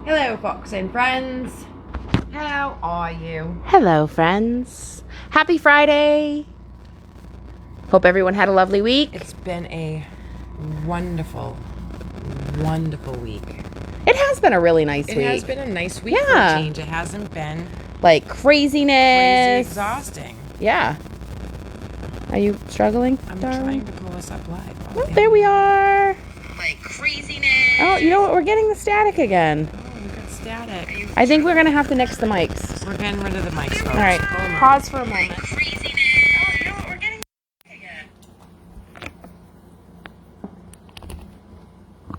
Hello, Fox and friends. How are you? Hello, friends. Happy Friday. Hope everyone had a lovely week. It's been a wonderful, wonderful week. It has been a really nice week. It has been a nice week for Yeah. a change. It hasn't been Like craziness. crazy exhausting. Yeah. Are you struggling, I'm darling? trying to pull us up live. Oh, there we are. Like craziness. Oh, you know what? We're getting the static again. Oh, we got static. I think we're going to have to nix the mics. We're getting rid of the mics, folks. All right. Hold on. Pause for a moment. Craziness. Oh, you know what? We're getting again.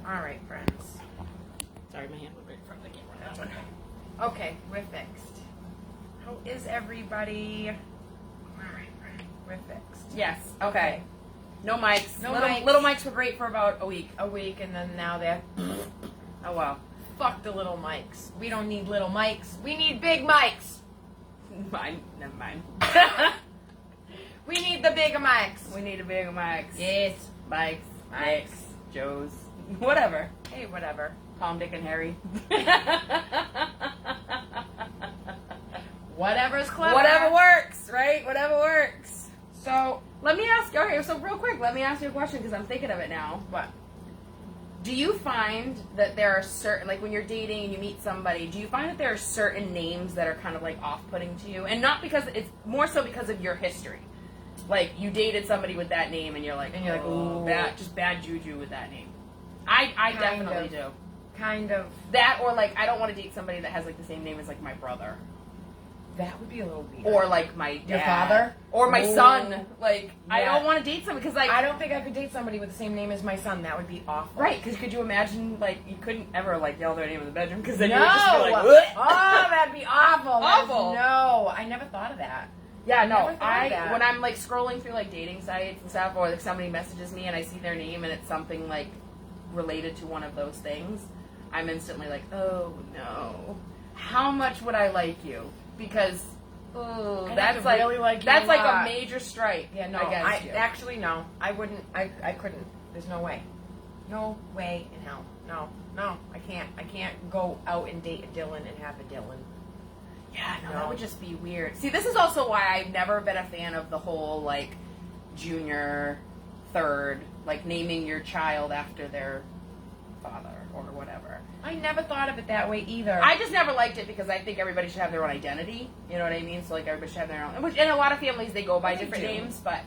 All right, friends. Sorry, my hand was right in front of the camera. That's okay. Okay, we're fixed. How is everybody? All right, friend. We're fixed. Yes. Okay. No mics. No little, mics. Little mics were great for about a week. A week, and then now they're. Oh, well. Fuck the little mics. We don't need little mics. We need big mics. Fine. Never mind. We need the bigger mics. We need a bigger mics. Yes. Mics. Mics. Nicks. Joes. Whatever. Hey, whatever. Tom, Dick, and Harry. Whatever's clever. Whatever works, right? Whatever works. So, Let me ask, okay, so real quick, let me ask you a question because I'm thinking of it now. what? Do you find that there are certain, like when you're dating and you meet somebody, do you find that there are certain names that are kind of like off-putting to you? And not because, it's more so because of your history. Like you dated somebody with that name and you're like, ooh. just bad juju with that name. I Kind definitely of. do. Kind of. That or like, I don't want to date somebody that has like the same name as like my brother. That would be a little weird. Or like my dad. Your father? Or my Ooh. son. Like, I Yeah. don't want to date somebody because like... I don't think I could date somebody with the same name as my son. That would be awful. Right, because could you imagine, like, you couldn't ever, like, yell their name in the bedroom because then No. you would just be like, "Ugh." Oh, that'd be awful. Awful. No, I never thought of that. Yeah, no, Never thought of that. when I'm, like, scrolling through, like, dating sites and stuff, or, like, somebody messages me and I see their name and it's something, like, related to one of those things, I'm instantly like, oh, no. How much would I like you? Because... Oh, I'd have that's to like really like you that's a like lot. a major strike. Yeah, no, against you. actually no. I wouldn't. I couldn't. There's no way. No way in hell. No. I can't go out and date a Dylan and have a Dylan. Yeah, no, No. that would just be weird. See, this is also why I've never been a fan of the whole like junior, third, like naming your child after their father or whatever. I never thought of it that way either. I just never liked it because I think everybody should have their own identity. You know what I mean? So like everybody should have their own. Which in a lot of families they go by They different do. names, but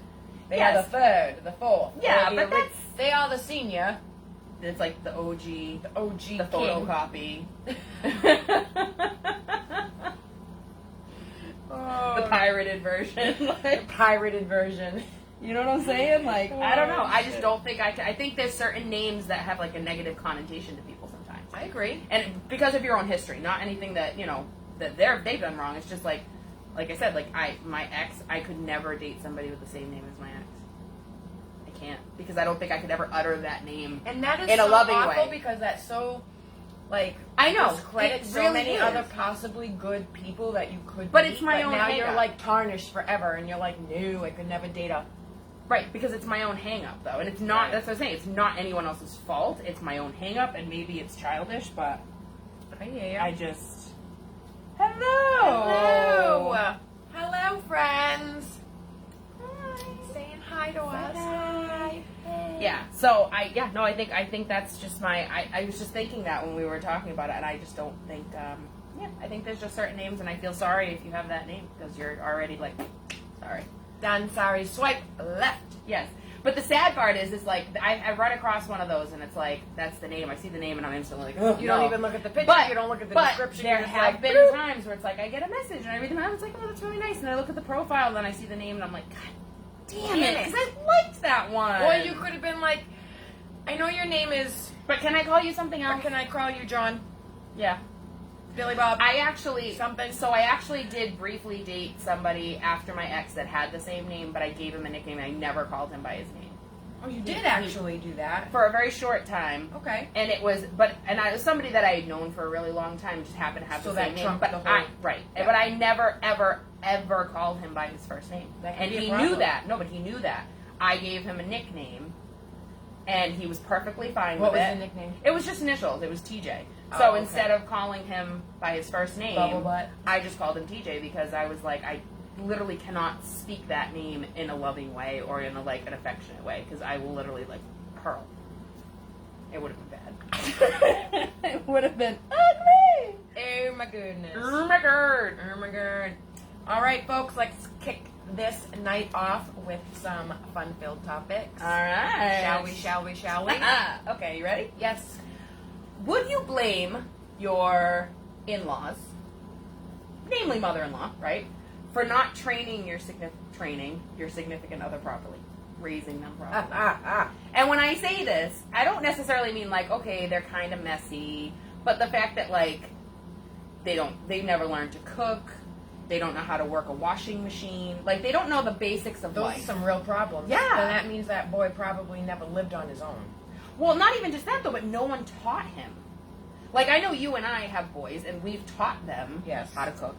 they yes. are the third, the fourth. Yeah, They're but the ori- that's- they are the senior, it's like the OG, the OG, the king. photocopy, Oh, the pirated version. the Like, pirated version. you know what I'm saying? Like, I don't know. I just shit. don't think I can. I think there's certain names that have like a negative connotation to people sometimes. I agree. And because of your own history, not anything that, you know, that they've done wrong. It's just like I said, like my ex, I could never date somebody with the same name as my ex. I can't because I don't think I could ever utter that name. And that is In a so loving awful way. because that's so, like, I know. discredits It so really many is. other possibly good people that you could But meet, it's my own now hang you're up. like tarnished forever and you're like, no, I could never date a. Right, because it's my own hang up though. And it's not Right. that's what I'm saying. It's not anyone else's fault. It's my own hang up and maybe it's childish, but I hear ya. I just Hello. Hello, friends. Hi. Saying hi to us. Hi. Yeah. So I think that's just I was just thinking that when we were talking about it, and I just don't think I think there's just certain names, and I feel sorry if you have that name because you're already like sorry. Done. Sorry. Swipe left. Yes. But the sad part is like I run across one of those and it's like that's the name. I see the name and I'm instantly like, oh, You don't even look at the picture. But you don't look at the but description. there you're just have like, been "Boop." times where it's like I get a message and I read them out and it's like, oh, that's really nice. And I look at the profile and then I see the name and I'm like, God damn it, because I liked that one. Or you could have been like, I know your name is. But can I call you something Or else? can I call you John? Yeah. Billy Bob? I actually Something. So I actually did briefly date somebody after my ex that had the same name, but I gave him a nickname. And I never called him by his name Oh, you did actually do that. for a very short time. Okay. And it was, I was somebody that I had known for a really long time, just happened to have So the that same name. trumped But the whole- right, Yeah. but I never, ever called him by his first name, That could and be a he problem. knew that. No, but he knew that. I gave him a nickname, and he was perfectly fine What with was it. the nickname? It was just initials. It was TJ. So okay. instead of calling him by his first name, Bubble Butt. I just called him TJ because I was like, I literally cannot speak that name in a loving way or in a, like, an affectionate way because I will literally, like, hurl. It would have been bad. It would have been ugly. Oh my goodness. Oh my god. Oh my god. All right, folks, let's kick this night off with some fun-filled topics. All right. Shall we? Okay, you ready? Yes. Would you blame your in-laws, namely mother-in-law, right, for not training your significant other properly, raising them properly? And when I say this, I don't necessarily mean like, okay, they're kind of messy, but the fact that like they've never learned to cook, they don't know how to work a washing machine, like they don't know the basics of Those life. are some real problems. Yeah. Then that means that boy probably never lived on his own. Well, not even just that though, but no one taught him. Like I know you and I have boys, and we've taught them Yes. how to cook.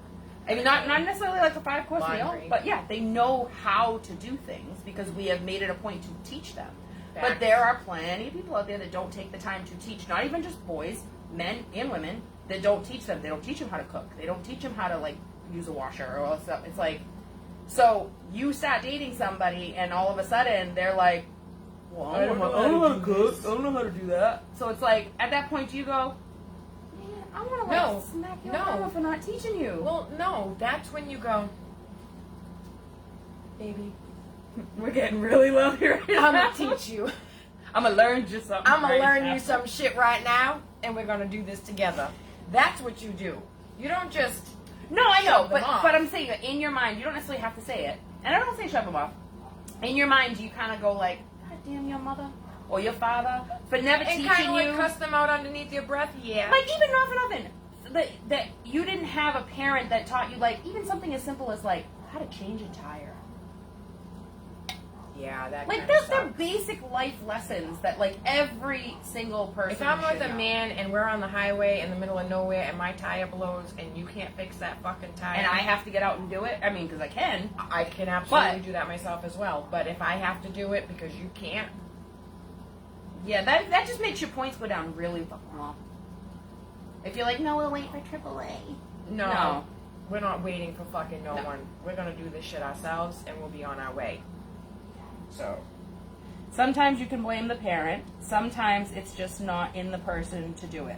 I mean, not necessarily like a 5-course meal, Laundry. but yeah, they know how to do things because we have made it a point to teach them. Facts. But there are plenty of people out there that don't take the time to teach, not even just boys, men and women, that don't teach them. They don't teach them how to cook. They don't teach them how to like use a washer or all stuff. It's like, so you start dating somebody and all of a sudden they're like, well, I don't know how to cook. I don't know how to do that. So it's like, at that point, do you go, man, I want to like smack your mama for not teaching you. Well, no, that's when you go, baby, We're getting really low here right I'm now. gonna teach you. I'm gonna learn you something. I'm gonna right learn now. you some shit right now, and we're gonna do this together. That's what you do. You don't just No, I know, shove them off. but I'm saying that in your mind, you don't necessarily have to say it, and I don't say shove them off. In your mind, you kind of go like, God damn your mother or your father for never and teaching kind of like you. cuss them out underneath your breath. Yeah. Like even not for nothing, that you didn't have a parent that taught you like even something as simple as like how to change a tire. Yeah, that Like kinda they're sucks. basic life lessons that like every single person. If I'm should with a know. man and we're on the highway in the middle of nowhere and my tire blows and you can't fix that fucking tire, and I have to get out and do it, I mean, because I can. I can absolutely But- do that myself as well. But if I have to do it because you can't, Yeah, that just makes your points go down really fucking low. If you're like, no, we'll wait for AAA. no, we're not waiting for fucking no No. one. We're gonna do this shit ourselves and we'll be on our way. So. Sometimes you can blame the parent. Sometimes it's just not in the person to do it.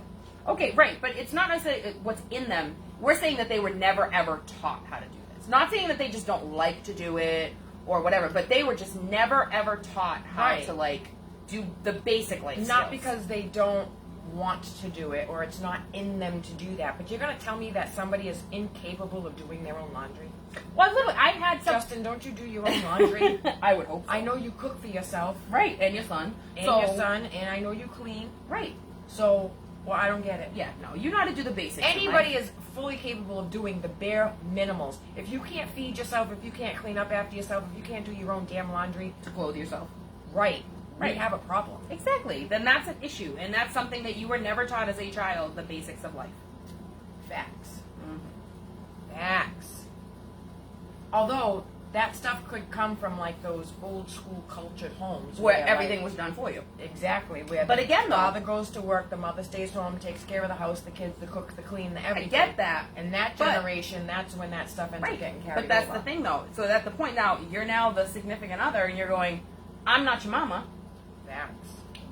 Okay, right, but it's not necessarily what's in them. We're saying that they were never ever taught how to do this. Not saying that they just don't like to do it or whatever, but they were just never ever taught how Right. to like do the basic life Not skills. because they don't want to do it or it's not in them to do that, but you're going to tell me that somebody is incapable of doing their own laundry? Well, literally, I had some. Justin, don't you do your own laundry? I would hope so. I know you cook for yourself Right, and your son. and So- your son, and I know you clean. Right. So, well, I don't get it. Yeah, no, you know how to do the basics. in Anybody life. is fully capable of doing the bare minimals. If you can't feed yourself, if you can't clean up after yourself, if you can't do your own damn laundry, to clothe yourself. right, Right. we have a problem. Exactly. Then that's an issue, and that's something that you were never taught as a child, the basics of life. Facts. Mm-hmm. Facts. Although, that stuff could come from, like, those old school cultured homes. Where everything like, was done for you. Exactly. Where But the again, though- father goes to work, the mother stays home, takes care of the house, the kids, the cook, the clean, the everything. I get that. And that But- generation, that's when that stuff ends up getting carried But that's over. the thing, though. So at the point now, you're now the significant other, and you're going, I'm not your mama. Facts.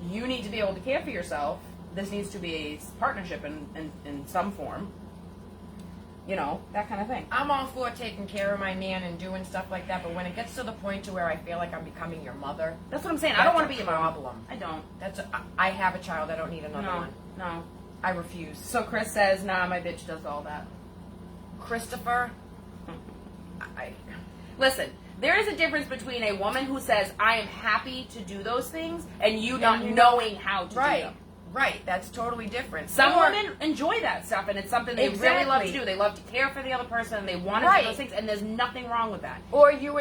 You need to be able to care for yourself. This needs to be a partnership in some form. You know, that kind of thing. I'm all for taking care of my man and doing stuff like that, but when it gets to the point to where I feel like I'm becoming your mother, That's what I'm saying. I don't want to that's be a your mom. problem. I don't. I have a child. I don't need another No. one. No. I refuse. So Chris says, nah, my bitch does all that. Christopher, I Listen, there is a difference between a woman who says, I am happy to do those things, and you not knowing how to do right, them. right. That's totally different. Some Or- women enjoy that stuff, and it's something they really love to Exactly. do. They love to care for the other person, and they want to Right. do those things, and there's nothing wrong with that. Or you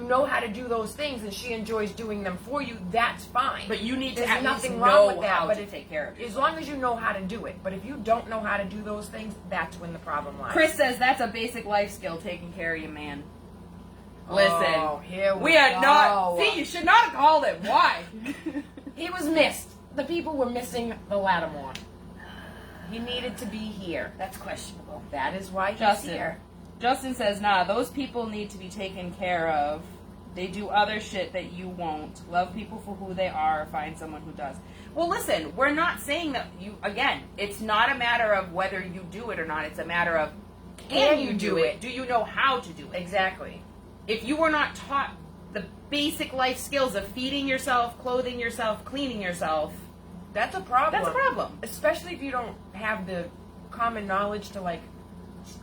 know how to do those things, and she enjoys doing them for you. That's fine. But you need to There's at nothing least wrong know with that, how but to if- take care of as yourself. long as you know how to do it. But if you don't know how to do those things, that's when the problem lies. Chris says that's a basic life skill, taking care of your man. Listen, Oh, here we are go. not. See, you should not have called him. Why? He was missed. The people were missing the Lattimore. He needed to be here. That's questionable. That is why he's Justin. here. Justin says, nah, those people need to be taken care of. They do other shit that you won't. Love people for who they are. Find someone who does. Well, listen, we're not saying that you, again, it's not a matter of whether you do it or not. It's a matter of, can you do it? Do you know how to do it? Exactly. If you were not taught the basic life skills of feeding yourself, clothing yourself, cleaning yourself, That's a problem. that's a problem. Especially if you don't have the common knowledge to, like,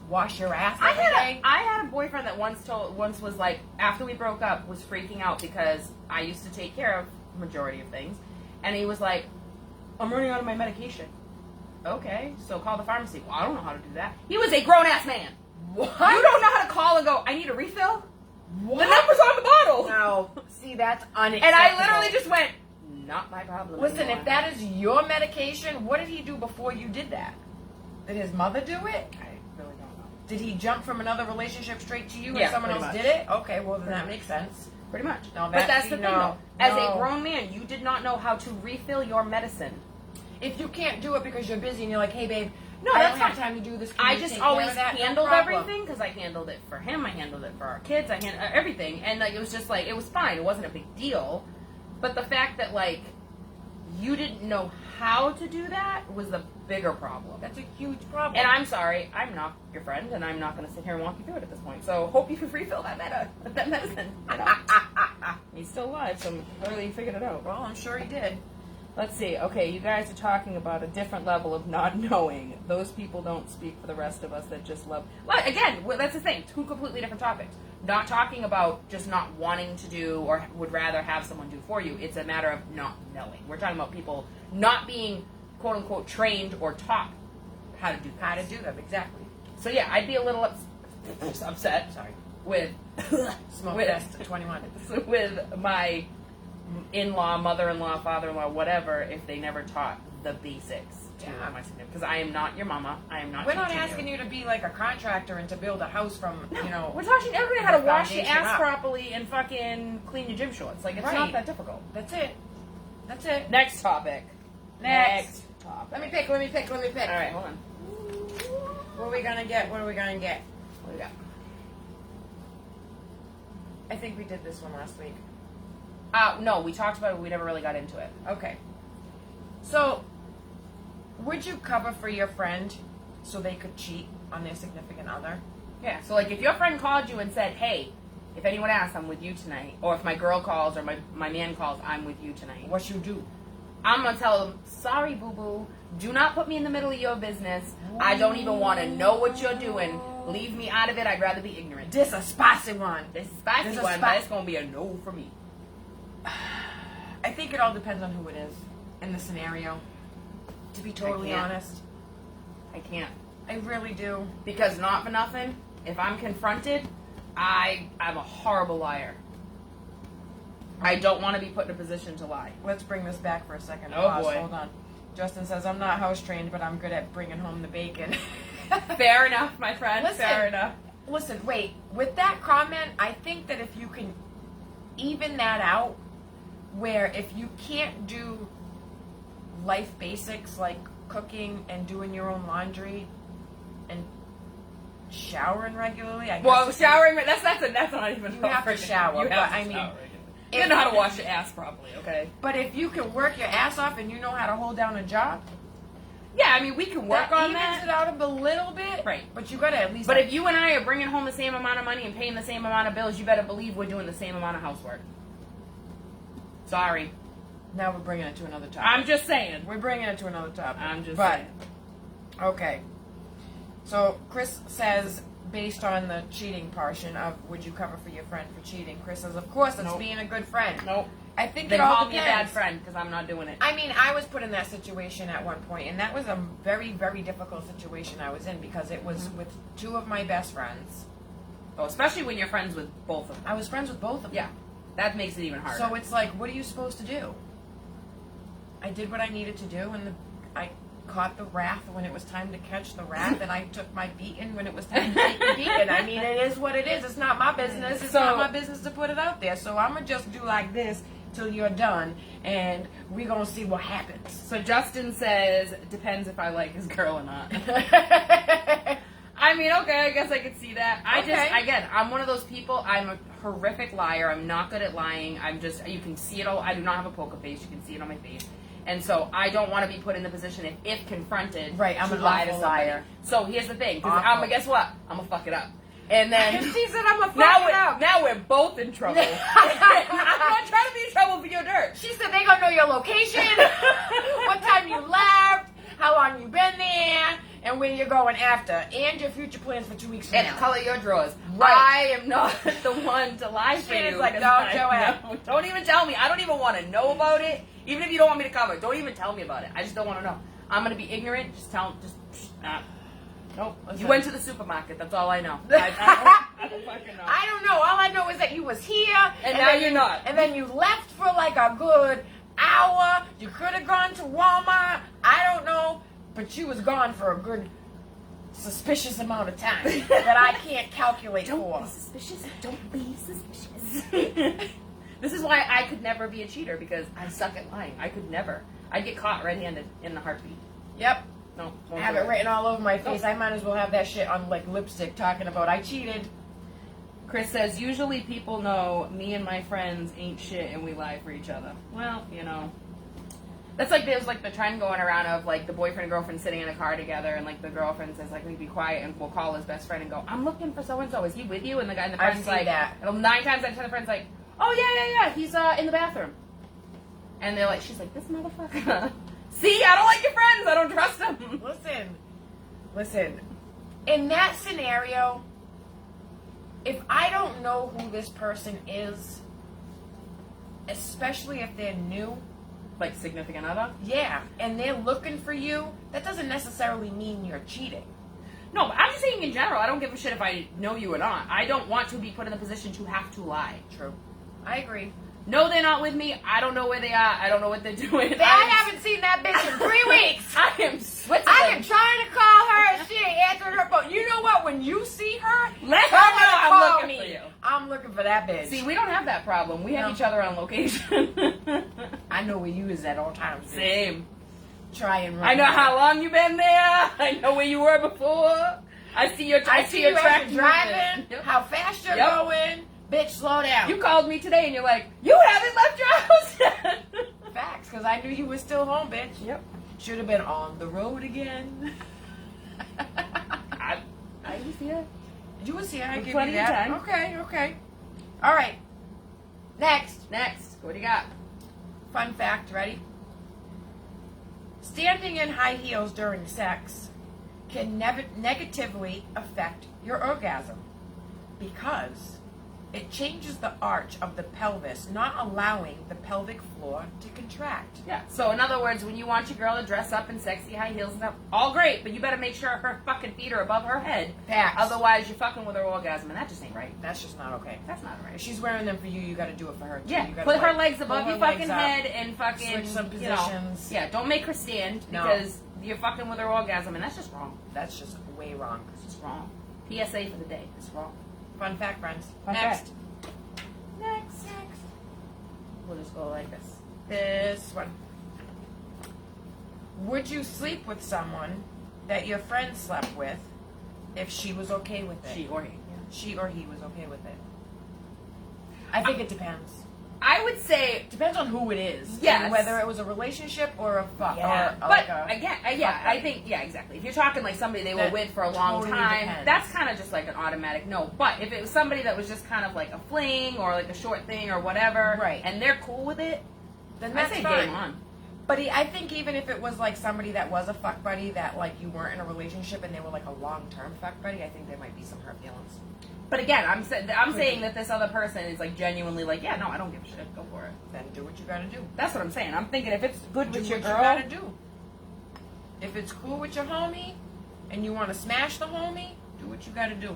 wash your ass I every day. had a boyfriend that once was like, after we broke up, was freaking out because I used to take care of majority of things, and he was like, I'm running out of my medication. Okay, so call the pharmacy. Well, I don't know how to do that. He was a grown ass man. What? You don't know how to call and go, I need a refill? What? The number's on the bottle. No. See, that's unacceptable. And I literally just went, not my problem. Listen, anymore. if that is your medication, what did he do before you did that? Did his mother do it? I really don't know. Did he jump from another relationship straight to you Yeah, and someone pretty else much. did it? Okay, well, then that makes sense. Pretty much. No, but that's see, the thing, no, though. As no. a grown man, you did not know how to refill your medicine. If you can't do it because you're busy and you're like, hey, babe, No, I that's don't have fine. time to do this. Can I you just take care always of that? No handled problem. everything because I handled it for him. I handled it for our kids. I handled everything, and like it was just like it was fine. It wasn't a big deal. But the fact that like you didn't know how to do that was the bigger problem. That's a huge problem. And I'm sorry, I'm not your friend, and I'm not going to sit here and walk you through it at this point. So hope you can refill that medicine. You know? He's still alive, so clearly he figured it out. Well, I'm sure he did. Let's see. Okay, you guys are talking about a different level of not knowing. Those people don't speak for the rest of us that just love. Well, again, that's the thing. Two completely different topics. Not talking about just not wanting to do or would rather have someone do for you. It's a matter of not knowing. We're talking about people not being quote unquote trained or taught how to do things. How to do them, exactly. So yeah, I'd be a little upset. Sorry. With Smoke with, fest 21. with my in-law, mother-in-law, father-in-law, whatever, if they never taught the basics to Yeah. my significant. Because I am not your mama. I am not. We're not teaching asking you to be like a contractor and to build a house from, you know. We're teaching everybody how to the wash your foundation ass up. properly and fucking clean your gym shorts. Like it's Right. not that difficult. That's it. That's it. Next topic. Next. topic. Let me pick. All All right, hold on. What are we gonna get? What do we got? I think we did this one last week. No, we talked about it. We never really got into it. Okay. So, would you cover for your friend so they could cheat on their significant other? Yeah. So like, if your friend called you and said, "Hey, if anyone asks, I'm with you tonight," or if my girl calls or my man calls, "I'm with you tonight," What you do? I'm gonna tell them, "Sorry, boo boo. Do not put me in the middle of your business. I don't even want to know what you're doing. Leave me out of it. I'd rather be ignorant." This a spicy one. This is a spicy This is one, spi- but it's gonna be a no for me. I think it all depends on who it is in the scenario. To be totally can't. honest, I can't. I really do. Because not for nothing, if I'm confronted, I'm a horrible liar. I don't want to be put in a position to lie. Let's bring this back for a second. Oh, Pause. boy. Hold on. Justin says, I'm not house trained, but I'm good at bringing home the bacon. Fair enough, my friend. Listen. Fair enough. Listen, wait. With that comment, I think that if you can even that out, where if you can't do life basics like cooking and doing your own laundry and showering regularly, I guess. Well, showering, that's not even. You have to shower, You but have to I mean, shower. You don't know how to wash your ass properly, okay? But if you can work your ass off and you know how to hold down a job, Yeah, I mean, we can work on evens that. it out a little bit. Right. But you gotta at least. But if you and I are bringing home the same amount of money and paying the same amount of bills, you better believe we're doing the same amount of housework. Sorry. Now we're bringing it to another topic. I'm just saying. We're bringing it to another topic. I'm just but, saying. Okay. So Chris says, based on the cheating portion of would you cover for your friend for cheating, Chris says, of course, that's Nope. being a good friend. Nope. I think Then it all call me a bad depends. friend because I'm not doing it. I mean, I was put in that situation at one point, and that was a very, very difficult situation I was in because it was with two of my best friends. Oh, especially when you're friends with both of them. I was friends with both of them. Yeah. That makes it even harder. So it's like, what are you supposed to do? I did what I needed to do, and I caught the wrath when it was time to catch the wrath, and I took my beating when it was time to take the beating. I mean, it is what it is. It's not my business. It's not my business to put it out there. So I'm going to just do like this till you're done, and we gonna see what happens. So Justin says, depends if I like his girl or not. I mean, okay, I guess I could see that. Again, I'm one of those people, I'm a horrific liar. I'm not good at lying. You can see it all. I do not have a poker face. You can see it on my face. And so I don't want to be put in the position, if confronted, right, I'm to an lie to awful somebody. liar. So here's the thing. Guess what? I'm going to fuck it up. And then she said I'm a fuck it up. Now we're both in trouble. I'm not trying to be in trouble for your dirt. She said they gonna know your location, what time you left, how long you been there, and where you're going after, and your future plans for 2 weeks from And now. the color of your drawers. Right. I am not the one to lie for Shannon's you. like, because no, Joanne. no, don't even tell me. I don't even want to know about it. Even if you don't want me to cover, don't even tell me about it. I just don't want to know. I'm gonna be ignorant. Nope. Listen. You went to the supermarket. That's all I know. I don't fucking know. I don't know. All I know is that you was here, And now then you're not. And then you left for like a good hour. You could have gone to Walmart. I don't know, but you was gone for a good, suspicious amount of time that I can't calculate Don't for. be suspicious. Don't be suspicious. This is why I could never be a cheater, because I suck at lying. I could never. I'd get caught red-handed in the heartbeat. Yep. No. I won't have do it written all over my face. Nope. I might as well have that shit on like lipstick talking about I cheated. Chris says, usually people know me and my friends ain't shit and we lie for each other. Well, you know. That's like, there's like the trend going around of like the boyfriend and girlfriend sitting in a car together, and like the girlfriend says like, be quiet, and we'll call his best friend and go, I'm looking for so-and-so. Is he with you? And the guy and the I've friend's seen like, that. and 9 times out of 10 the friend's like, oh yeah, he's in the bathroom. And they're like, she's like, this motherfucker. See, I don't like your friends. I don't trust them. Listen. In that scenario, if I don't know who this person is, especially if they're new, Like significant other? yeah, and they're looking for you, that doesn't necessarily mean you're cheating. No, but I'm just saying in general, I don't give a shit if I know you or not. I don't want to be put in the position to have to lie. True. I agree. No, they're not with me. I don't know where they are. I don't know what they're doing. I haven't seen that bitch in 3 weeks. I am Switzerland. I've been trying to call her and she ain't answering her phone. You know what? When you see her, Let tell her her know to I'm call looking me. for you. I'm looking for that bitch. See, we don't have that problem. We have No. each other on location. I know where you is at all times. bitch. Same. Try and run. I know how long you've been there. I know where you were before. I see your I see your you as track you're driving, movement. Yep. how fast you're Yep. going. Bitch, slow down. You called me today and you're like, you haven't left your house yet. Facts, because I knew you were still home, bitch. Yep. Should have been on the road again. I was here. You was here. I give you Plenty of that. time. Okay. All right. Next. What do you got? Fun fact, ready? Standing in high heels during sex can negatively affect your orgasm because it changes the arch of the pelvis, not allowing the pelvic floor to contract. Yeah. So in other words, when you want your girl to dress up in sexy high heels and stuff, all great, but you better make sure her fucking feet are above her head. Facts. Otherwise, you're fucking with her orgasm, and that just ain't right. That's just not okay. That's not If right. she's wearing them for you, you got to do it for her too. Yeah, You gotta, put her like, legs above pull your her fucking legs up. head and fucking Switch some you know, positions. yeah, don't make her stand No. because you're fucking with her orgasm, and that's just wrong. That's just way wrong. It's just wrong. PSA for the day. It's wrong. Fun fact, friends. Fun Next. fact. Next. We'll just go like this. This one. Would you sleep with someone that your friend slept with if she was okay with it? She or he. She or he was okay with it. I think it depends. I would say, Depends on who it is. Yes. And whether it was a relationship or a fuck. yeah, Or but like a, again, fuck I buddy. think, yeah, exactly. If you're talking like somebody they were That with for a long totally time, depends. that's kind of just like an automatic no. But if it was somebody that was just kind of like a fling or like a short thing or whatever, Right. and they're cool with it, then I that's say fine. game on. But I think even if it was like somebody that was a fuck buddy that like you weren't in a relationship and they were like a long-term fuck buddy, I think there might be some hurt feelings. But again, I'm Could saying be. that this other person is like genuinely like, yeah, no, I don't give a shit. Go for it. Then do what you gotta do. That's what I'm saying. I'm thinking if it's good Do with what your you girl, gotta do. If it's cool with your homie and you want to smash the homie, do what you gotta do.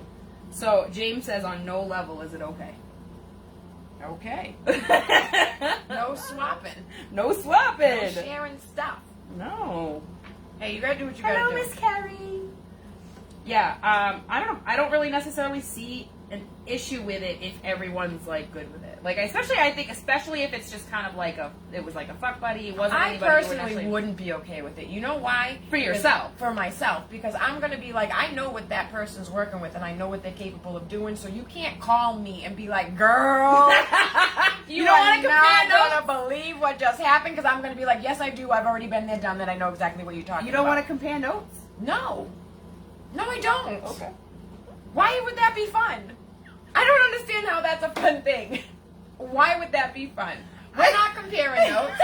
So James says on no level is it okay? Okay. No swapping. No swapping. No sharing stuff. No. Hey, you gotta do what you Hello, gotta do. Miss Carrie. Yeah, I don't know. I don't really necessarily see an issue with it if everyone's like good with it. Like, especially if it's just kind of like it was like a fuck buddy. It wasn't I anybody who would personally actually- wouldn't be okay with it. You know why? For Because- yourself. For myself. Because I'm going to be like, I know what that person's working with and I know what they're capable of doing, so you can't call me and be like, girl, You you don't are want to not compare going notes? to believe what just happened, because I'm going to be like, yes, I do. I've already been there, done that. I know exactly what you're talking You don't about. want to compare notes? No. No, I don't. Okay. Why would that be fun? I don't understand how that's a fun thing. Why would that be fun? We're not comparing notes.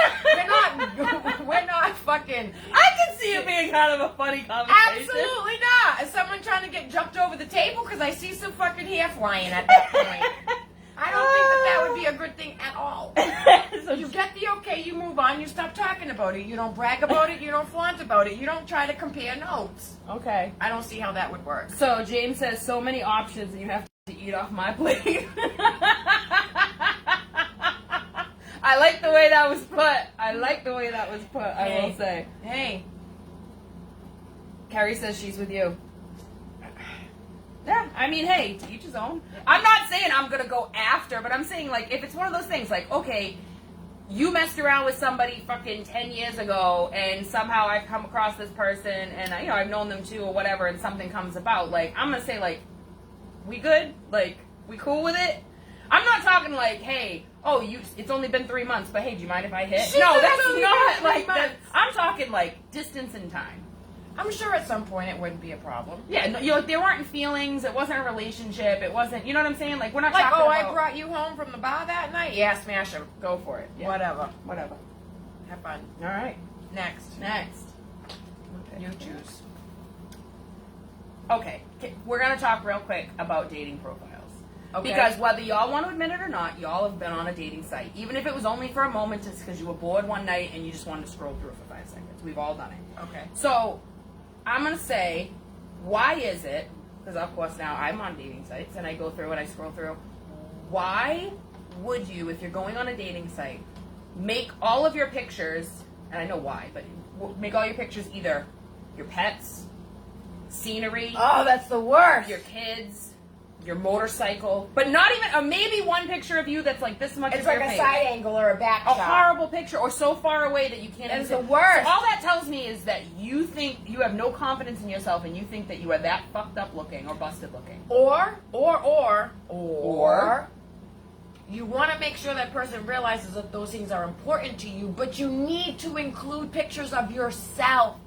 We're not fucking. I can see it being kind of a funny conversation. Absolutely not. Is someone trying to get jumped over the table? Because I see some fucking hair flying at that point. I don't think that would be a good thing at all. So You get the okay, you move on, you stop talking about it. You don't brag about it, you don't flaunt about it, you don't try to compare notes. okay. I don't see how that would work. So James says so many options and you have to eat off my plate. I like the way that was put. I will say. Hey, Carrie says she's with you. Yeah, I mean, hey, to each his own. I'm not saying I'm gonna go after, but I'm saying, like, if it's one of those things, like, okay, you messed around with somebody fucking 10 years ago, and somehow I've come across this person, and, you know, I've known them too, or whatever, and something comes about, like, I'm gonna say, like, we good? Like, we cool with it? I'm not talking like, hey, it's only been 3 months, but hey, do you mind if I hit? She No, said that's it's only not been 3 like that. months. I'm talking like distance and time. I'm sure at some point it wouldn't be a problem. Yeah, no, you know, there weren't feelings. It wasn't a relationship. It wasn't, you know what I'm saying? Like, we're not Like, talking oh, about. I brought you home from the bar that night? Yeah, smash him. Go for it. Yeah. Whatever. Whatever. Have fun. All right. Next. Next. You choose. Okay. We're going to talk real quick about dating profiles. Okay. Because whether y'all want to admit it or not, y'all have been on a dating site. Even if it was only for a moment, just because you were bored one night and you just wanted to scroll through it for 5 seconds. We've all done it. Okay. So, I'm going to say, why is it, because of course now I'm on dating sites and I go through and I scroll through, why would you, if you're going on a dating site, make all of your pictures, and I know why, but make all your pictures either your pets, scenery, Oh, that's the worst. your kids, your motorcycle, but not even, or maybe one picture of you that's like this much It's of like your a face. side angle or a back A shot. horrible picture, or so far away that you can't That is even the see. worst. So all that tells me is that you think you have no confidence in yourself, and you think that you are that fucked up looking or busted looking. Or Or- you want to make sure that person realizes that those things are important to you, but you need to include pictures of yourself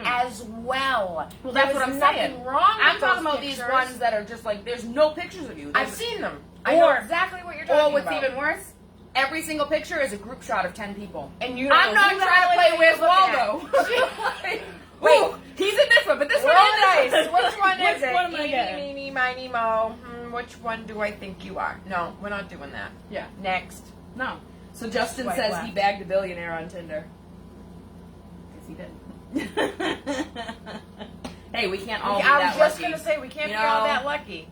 as well. Well, that's There what is I'm nothing saying. wrong with I'm talking those about these pictures. ones that are just like there's no pictures of you. I've There's- seen them. I know Or- exactly what you're talking Or what's about. even worse, every single picture is a group shot of 10 people. And you don't I'm know not who trying the to hell play it is Where's you're looking Waldo. at. Wait, he's in this one, but this Roll one is dice. this Which one is Which it? one am I Eeny, getting? meeny, miny, mo. Which one do I think you are? No, we're not doing that. Yeah. Next. No. So Justin Swipe says left. he bagged a billionaire on Tinder. Because he did. Hey, we can't all be I that was just lucky. going to say, we can't You be all know? that lucky.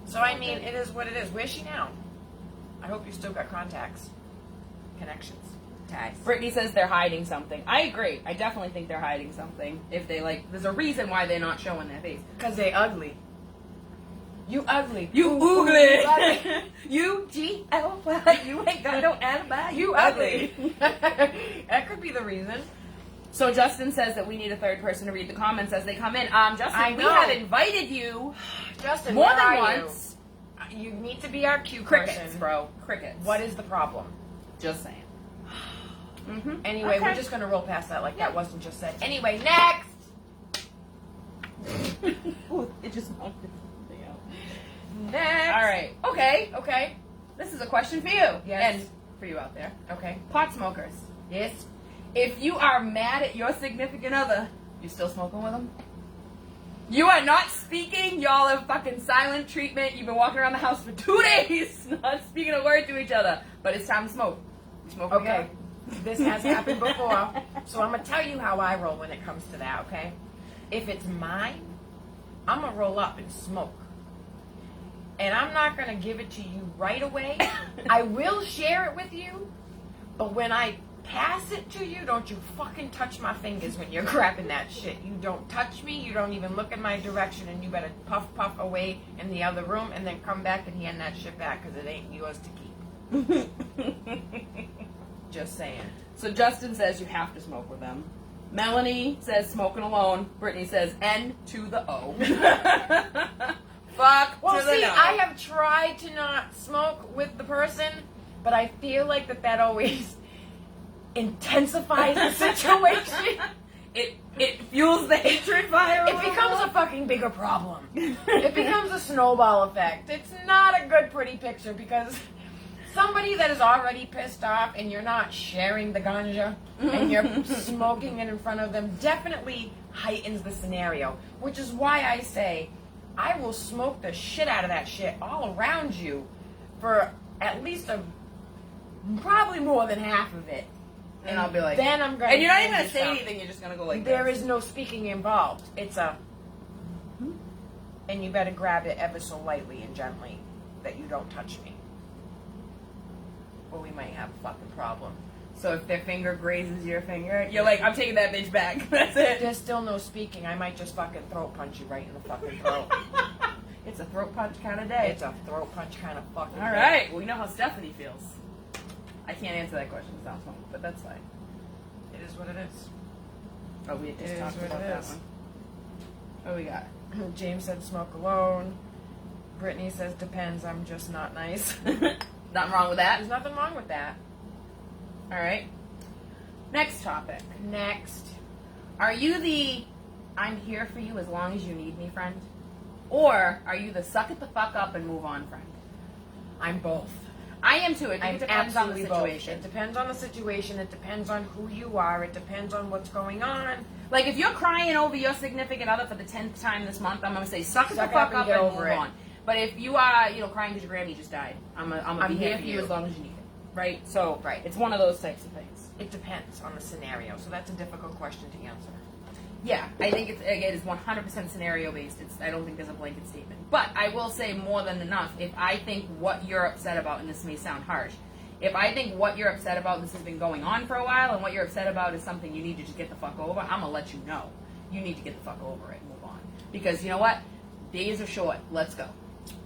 So, I mean, it is what it is. Where's she now? I hope you still got contacts. Connections. Ties. Brittany says they're hiding something. I agree. I definitely think they're hiding something. If they there's a reason why they're not showing their face. Because they ugly. You ugly. You Ooh, ugly. U-G-L-Y. You ain't got no alibi. You ugly. That could be the reason. So Justin says that we need a third person to read the comments as they come in. Justin, I we know. have invited you Justin, more where than are once. You need to be our cue Crickets, person. bro. Crickets. What is the problem? Just saying. Mm-hmm. Anyway, we're just going to roll past that like that wasn't just said. Anyway, next! Ooh, it just knocked something out. Next! All right. Okay. Okay. This is a question for you. Yes. And for you out there. Okay. Pot smokers. Yes. If you are mad at your significant other, you still smoking with them? You are not speaking. Y'all have fucking silent treatment. You've been walking around the house for 2 days, not speaking a word to each other. But it's time to smoke. You smoke Okay. This has happened before. So I'm going to tell you how I roll when it comes to that, okay? If it's mine, I'm going to roll up and smoke. And I'm not going to give it to you right away. I will share it with you. But when I pass it to you, don't you fucking touch my fingers when you're grabbing that shit. You don't touch me. You don't even look in my direction. And you better puff away in the other room and then come back and hand that shit back because it ain't yours to keep. Just saying. So Justin says you have to smoke with them. Melanie says smoking alone. Brittany says N to the O. Fuck Well, to the see, no. I have tried to not smoke with the person, but I feel like that always intensifies the situation. It fuels the hatred fire. It becomes a fucking bigger problem. It becomes a snowball effect. It's not a good, pretty picture because somebody that is already pissed off and you're not sharing the ganja and you're smoking it in front of them definitely heightens the scenario. Which is why I say I will smoke the shit out of that shit all around you for at least probably more than half of it. And I'll be like, then I'm going. And you're not even gonna say anything. You're just gonna go like. There this. is no speaking involved. It's a. And you better grab it ever so lightly and gently, that you don't touch me, or we might have a fucking problem. So if their finger grazes your finger, you're like, I'm taking that bitch back. That's it. There's still no speaking. I might just fucking throat punch you right in the fucking throat. It's a throat punch kind of day. It's a throat punch kind of fucking. All right. Well, you know how Stephanie feels. I can't answer that question because I'm smoking, but that's fine. It is what it is. Oh, we had just It is talked what about it that is. one. What do we got? James said smoke alone. Brittany says depends. I'm just not nice. Nothing wrong with that. There's nothing wrong with that. All right. Next topic. Next. Are you the I'm here for you as long as you need me friend? Or are you the suck it the fuck up and move on friend? I'm both. I am too. It I'm depends on the absolutely both. situation. It depends on the situation. It depends on who you are. It depends on what's going on. Like if you're crying over your significant other for the 10th time this month, I'm gonna say suck it the Suck it fuck up and up get and over move it. on. But if you are, crying because your Grammy just died, I'm gonna be here for you as long as you need it. Right? So Right. it's one of those types of things. It depends on the scenario. So that's a difficult question to answer. Yeah, I think it's 100% scenario based. I don't think there's a blanket statement. But I will say more than enough. If I think what you're upset about, and this may sound harsh, if I think what you're upset about, this has been going on for a while, and what you're upset about is something you need to just get the fuck over, I'm gonna let you know. You need to get the fuck over it and move on. Because you know what? Days are short. Let's go.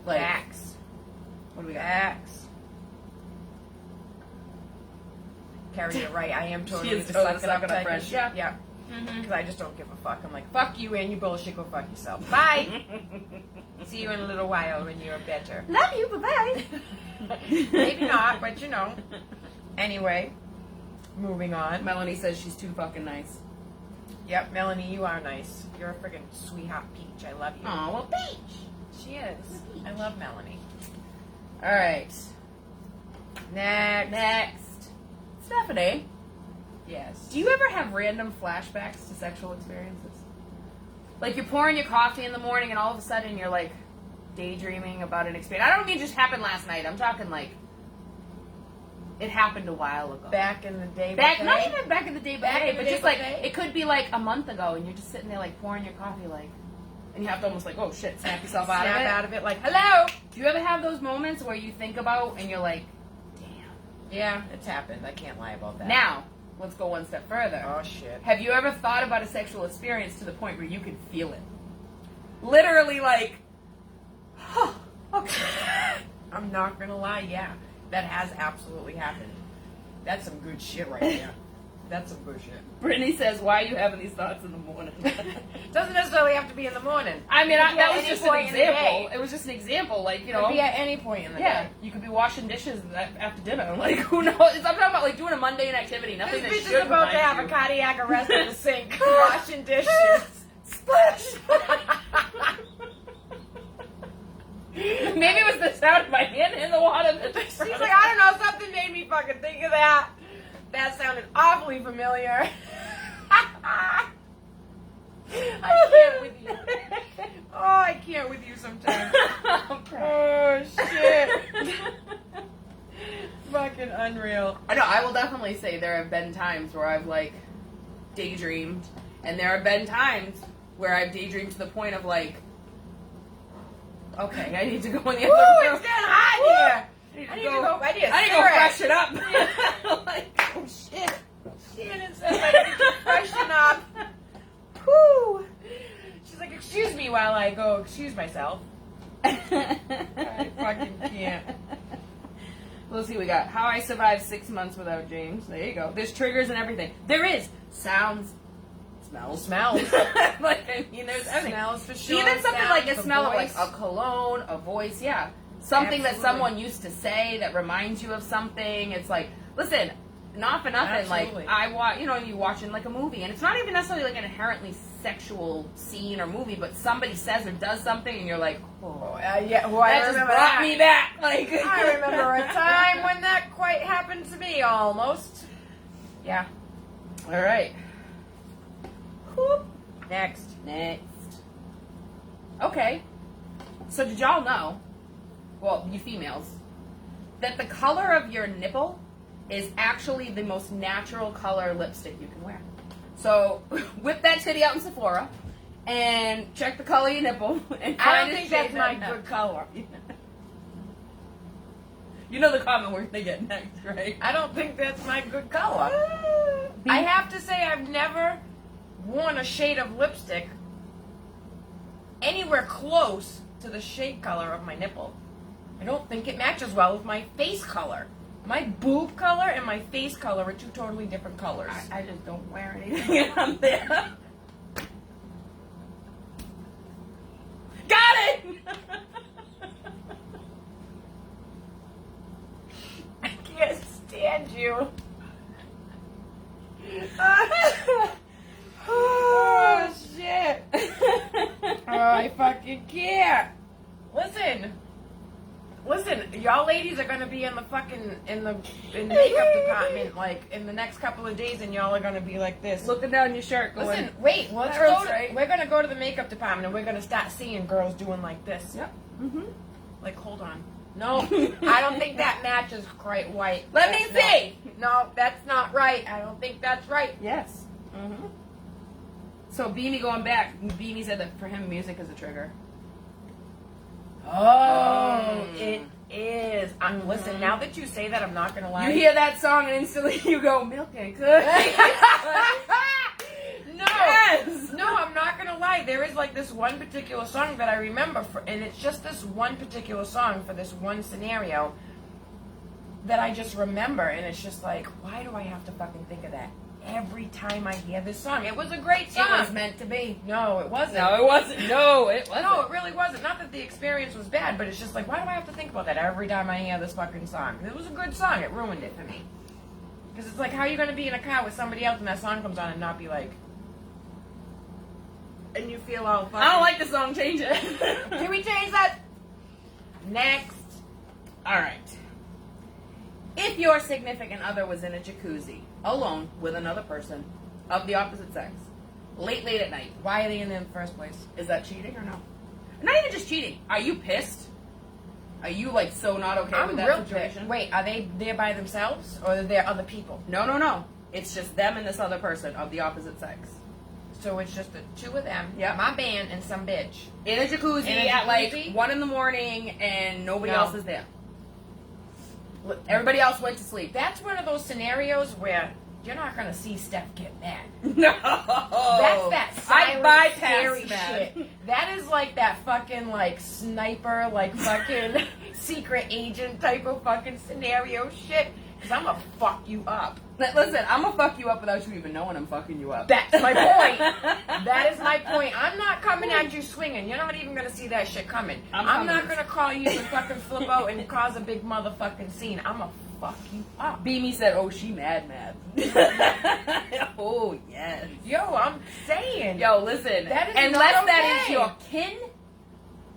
Like, Facts. what do we got? Facts. Carrie, you're right. I am totally is the totally suck it up suck it up type. friend. Yeah. Yeah. Mm-hmm. Because I just don't give a fuck. I'm like, fuck you and you bullshit. Go fuck yourself. Bye. Mm-hmm. See you in a little while when you're better. Love you. Bye bye. Maybe not, but you know. Anyway, moving on. Melanie says she's too fucking nice. Yep, Melanie, you are nice. You're a friggin' sweetheart peach. I love you. Aw, well, Peach. She is. I love Melanie. All right. Next. Next. Stephanie, Yes. do you ever have random flashbacks to sexual experiences? Like you're pouring your coffee in the morning and all of a sudden you're like daydreaming about an experience. I don't mean just happened last night. I'm talking like it happened a while ago. Back in the day. Not even back in the day, Back in the but day just like buffet? it could be like a month ago and you're just sitting there like pouring your coffee like, and you have to almost like, oh shit, snap yourself out of it. Snap out of it like, hello. Do you ever have those moments where you think about and you're like, damn. Yeah, it's happened. I can't lie about that. Now, let's go one step further. Oh shit. Have you ever thought about a sexual experience to the point where you can feel it? Literally like, huh, okay. I'm not gonna lie, yeah. That has absolutely happened. That's some good shit right there. That's some good shit. Brittany says, why are you having these thoughts in the morning? Doesn't necessarily have to be in the morning. I mean, It could be that at was any just an point in the example. day. It was just an example, like, you It could know. be at any point in the Yeah, day. you could be washing dishes after dinner. Like, who knows? I'm talking about, like, doing a mundane activity. Nothing This that bitch should is about to remind have you. a cardiac arrest in the sink, washing dishes. Splash! Maybe it was the sound of my hand in the water. She's like, I don't know, something made me fucking think of that. That sounded awfully familiar. I can't with you. Oh, I can't with you sometimes. Oh, shit. Fucking unreal. I know, I will definitely say there have been times where I've, like, daydreamed, and there have been times where I've daydreamed to the point of, like, okay, I need to go in the Woo, other room. it's getting hot here. I need to go I need a fresh cigarette. it up. Like, oh, shit. Shannon says I need to freshen up. Whew. She's like, excuse me while I go excuse myself. I fucking can't. Let's see, we got How I Survived 6 Months Without James. There you go. There's triggers and everything. There is sounds, smells. Like, I mean, there's everything. Smells for sure. Even something like a Sounds, smell of voice. like a cologne, a voice, yeah. Something that Absolutely. someone used to say that reminds you of something. It's like, listen, not for nothing. Absolutely. Like, I watch, you know, you watching like a movie, and it's not even necessarily like an inherently sexual scene or movie, but somebody says or does something, and you're like, oh, Yeah, well, I that just remember brought that. me back. Like, I remember a time when that quite happened to me, almost. Yeah. All right. Whoop. Next. Next. Okay. So did y'all know, well, you females, that the color of your nipple is actually the most natural color lipstick you can wear? So whip that titty out in Sephora and check the color of your nipple. And I find don't a think shade that's my that good color. You know the comment we're gonna get next, right? I don't think that's my good color. I have to say I've never worn a shade of lipstick anywhere close to the shade color of my nipple. I don't think it matches well with my face color. My boob color and my face color are two totally different colors. I just don't wear anything on there. Got it! I can't stand you. Oh shit. Oh, I fucking can't. Listen, y'all ladies are gonna be in the fucking in the makeup department like in the next couple of days, and y'all are gonna be like this. Looking down your shirt, going. Listen, wait. Let's That go. hurts, right? We're gonna go to the makeup department, and we're gonna start seeing girls doing like this. Yep. Mm-hmm. Like, hold on. No, I don't think that matches quite white. Let me see. No, that's not right. I don't think that's right. Yes. Mm-hmm. So Beanie going back. Beanie said that for him, music is a trigger. Oh, it is. Listen, now that you say that, I'm not gonna lie. You hear that song and instantly you go, milk and cookies. No, Yes. no, I'm not gonna lie. There is like this one particular song that I remember, and it's just this one particular song for this one scenario that I just remember, and it's just like, why do I have to fucking think of that every time I hear this song? It was a great song. It was meant to be. No, it wasn't. No, it wasn't. No, it wasn't. No, it really wasn't. Not that the experience was bad, but it's just like, why do I have to think about that every time I hear this fucking song? It was a good song. It ruined it for me. Because it's like, how are you going to be in a car with somebody else and that song comes on and not be like... And you feel all fucking... I don't like the song. Change it. Can we change that? Next. All right. If your significant other was in a jacuzzi, alone with another person of the opposite sex, late at night, Why are they in there in the first place? is that cheating or no? Not even just cheating. Are you pissed? Are you like so not okay I'm with that real situation? pissed. Wait, are they there by themselves or are there other people? No. It's just them and this other person of the opposite sex. So it's just the two of them, Yep. my band, and some bitch. In a jacuzzi In a at like jacuzzi? 1 in the morning and nobody No. else is there. Everybody else went to sleep. That's one of those scenarios where you're not going to see Steph get mad. No. That's that silent, I scary bypassed that. shit. That is like that fucking like sniper, like fucking secret agent type of fucking scenario shit. Because I'm going to fuck you up. Listen, I'm gonna fuck you up without you even knowing I'm fucking you up. That's my point. That is my point. I'm not coming at you swinging. You're not even going to see that shit coming. I'm not going to call you to fucking flip out and cause a big motherfucking scene. I'm going to fuck you up. Beamy said, "Oh, she mad." Oh yes. Yo, I'm saying. Yo, listen. That is unless not that is okay. your kin,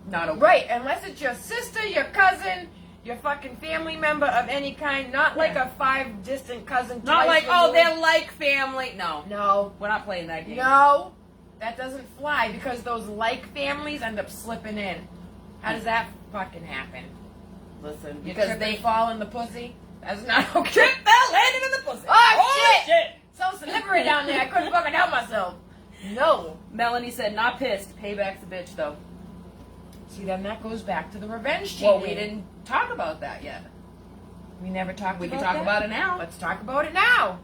not okay. Right, unless it's your sister, your cousin, your fucking family member of any kind, not like a 5 distant cousin. Not twice like, oh, removed. they're like family. No, No, we're not playing that game. no, that doesn't fly because those like families end up slipping in. How does that fucking happen? Listen, You because trip they and fall in the pussy? That's not okay. trip, fell, landed in the pussy. Oh, shit! So slippery down there, I couldn't fucking help myself. No. Melanie said, "Not pissed. Payback's a bitch, though." See, then that goes back to the revenge cheating. Well, we didn't talk about that yet. We never talked We about can talk that? about it now. Let's talk about it now.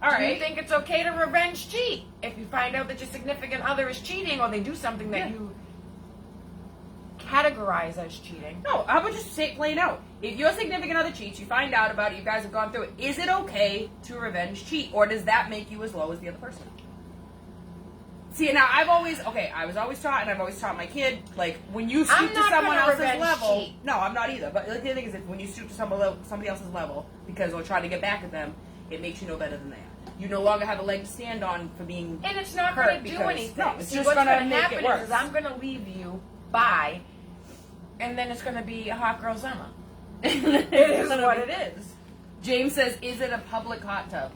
All Do you right. think it's okay to revenge cheat? If you find out that your significant other is cheating or they do something that Yeah. you categorize as cheating. No, how about just say it plain out? If your significant other cheats, you find out about it, you guys have gone through it, is it okay to revenge cheat? Or does that make you as low as the other person? See, now I was always taught, and I've always taught my kid, like, when you stoop to someone else's level. Cheat. No, I'm not either. But the thing is, when you stoop to somebody else's level, because they're trying to get back at them, it makes you no better than they are. You no longer have a leg to stand on for being And it's not hurt going to do because- anything. No, it's See, just what's going to gonna make happen it worse. is I'm going to leave you by, and then it's going to be a hot girl summer. It is what it is. James says, is it a public hot tub?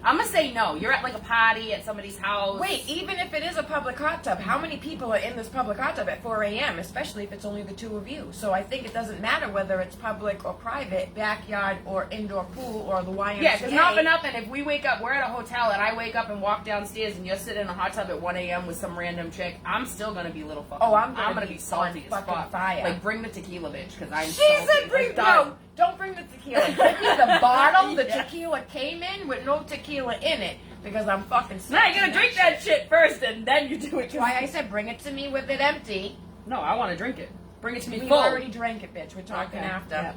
I'm going to say no. You're at like a party at somebody's house. Wait, even if it is a public hot tub, how many people are in this public hot tub at 4 a.m., especially if it's only the two of you? So I think it doesn't matter whether it's public or private, backyard or indoor pool or the YMCA. Yeah, because not for nothing, if we wake up, we're at a hotel, and I wake up and walk downstairs, and you're sitting in a hot tub at 1 a.m. with some random chick, I'm still going to be a little fucking... Oh, I'm gonna be be salty on as fucking fuck. fire. Like, bring the tequila, bitch, because I'm She salty. said bring... Like, done. No, don't bring the tequila. Give me the bottle the Yeah. tequila came in with no tequila in it. Because I'm fucking sick. Now you're going to drink that shit first, and then you do it. That's why I said bring it to me with it empty. No, I want to drink it. Bring it to me We full. already drank it, bitch. We're talking Okay. after. Yeah.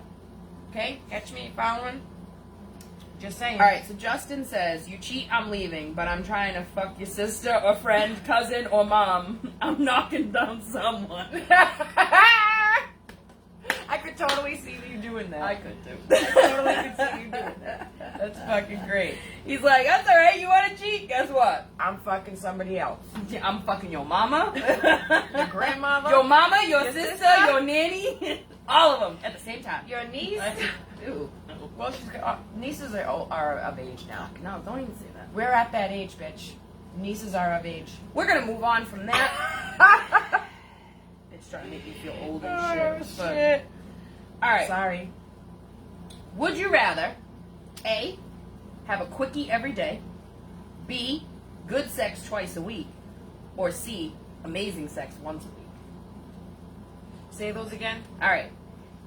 Okay? Catch me following? Just saying. All right, so Justin says, you cheat, I'm leaving, but I'm trying to fuck your sister or friend, cousin or mom. I'm knocking down someone. I could totally see you doing that. I could too. I totally could see you doing that. That's fucking great. He's like, that's all right, you want to cheat? Guess what? I'm fucking somebody else. I'm fucking your mama. Your grandmama. Your mama, your Your sister, sister? your nanny. All of them at the same time. Your niece. Ew. Well, nieces are of age now. No, don't even say that. We're at that age, bitch. Nieces are of age. We're going to move on from that. It's trying to make me feel old and shit. But- all right. Sorry. Would you rather A, have a quickie every day, B, good sex twice a week, or C, amazing sex once a week? Say those again. All right.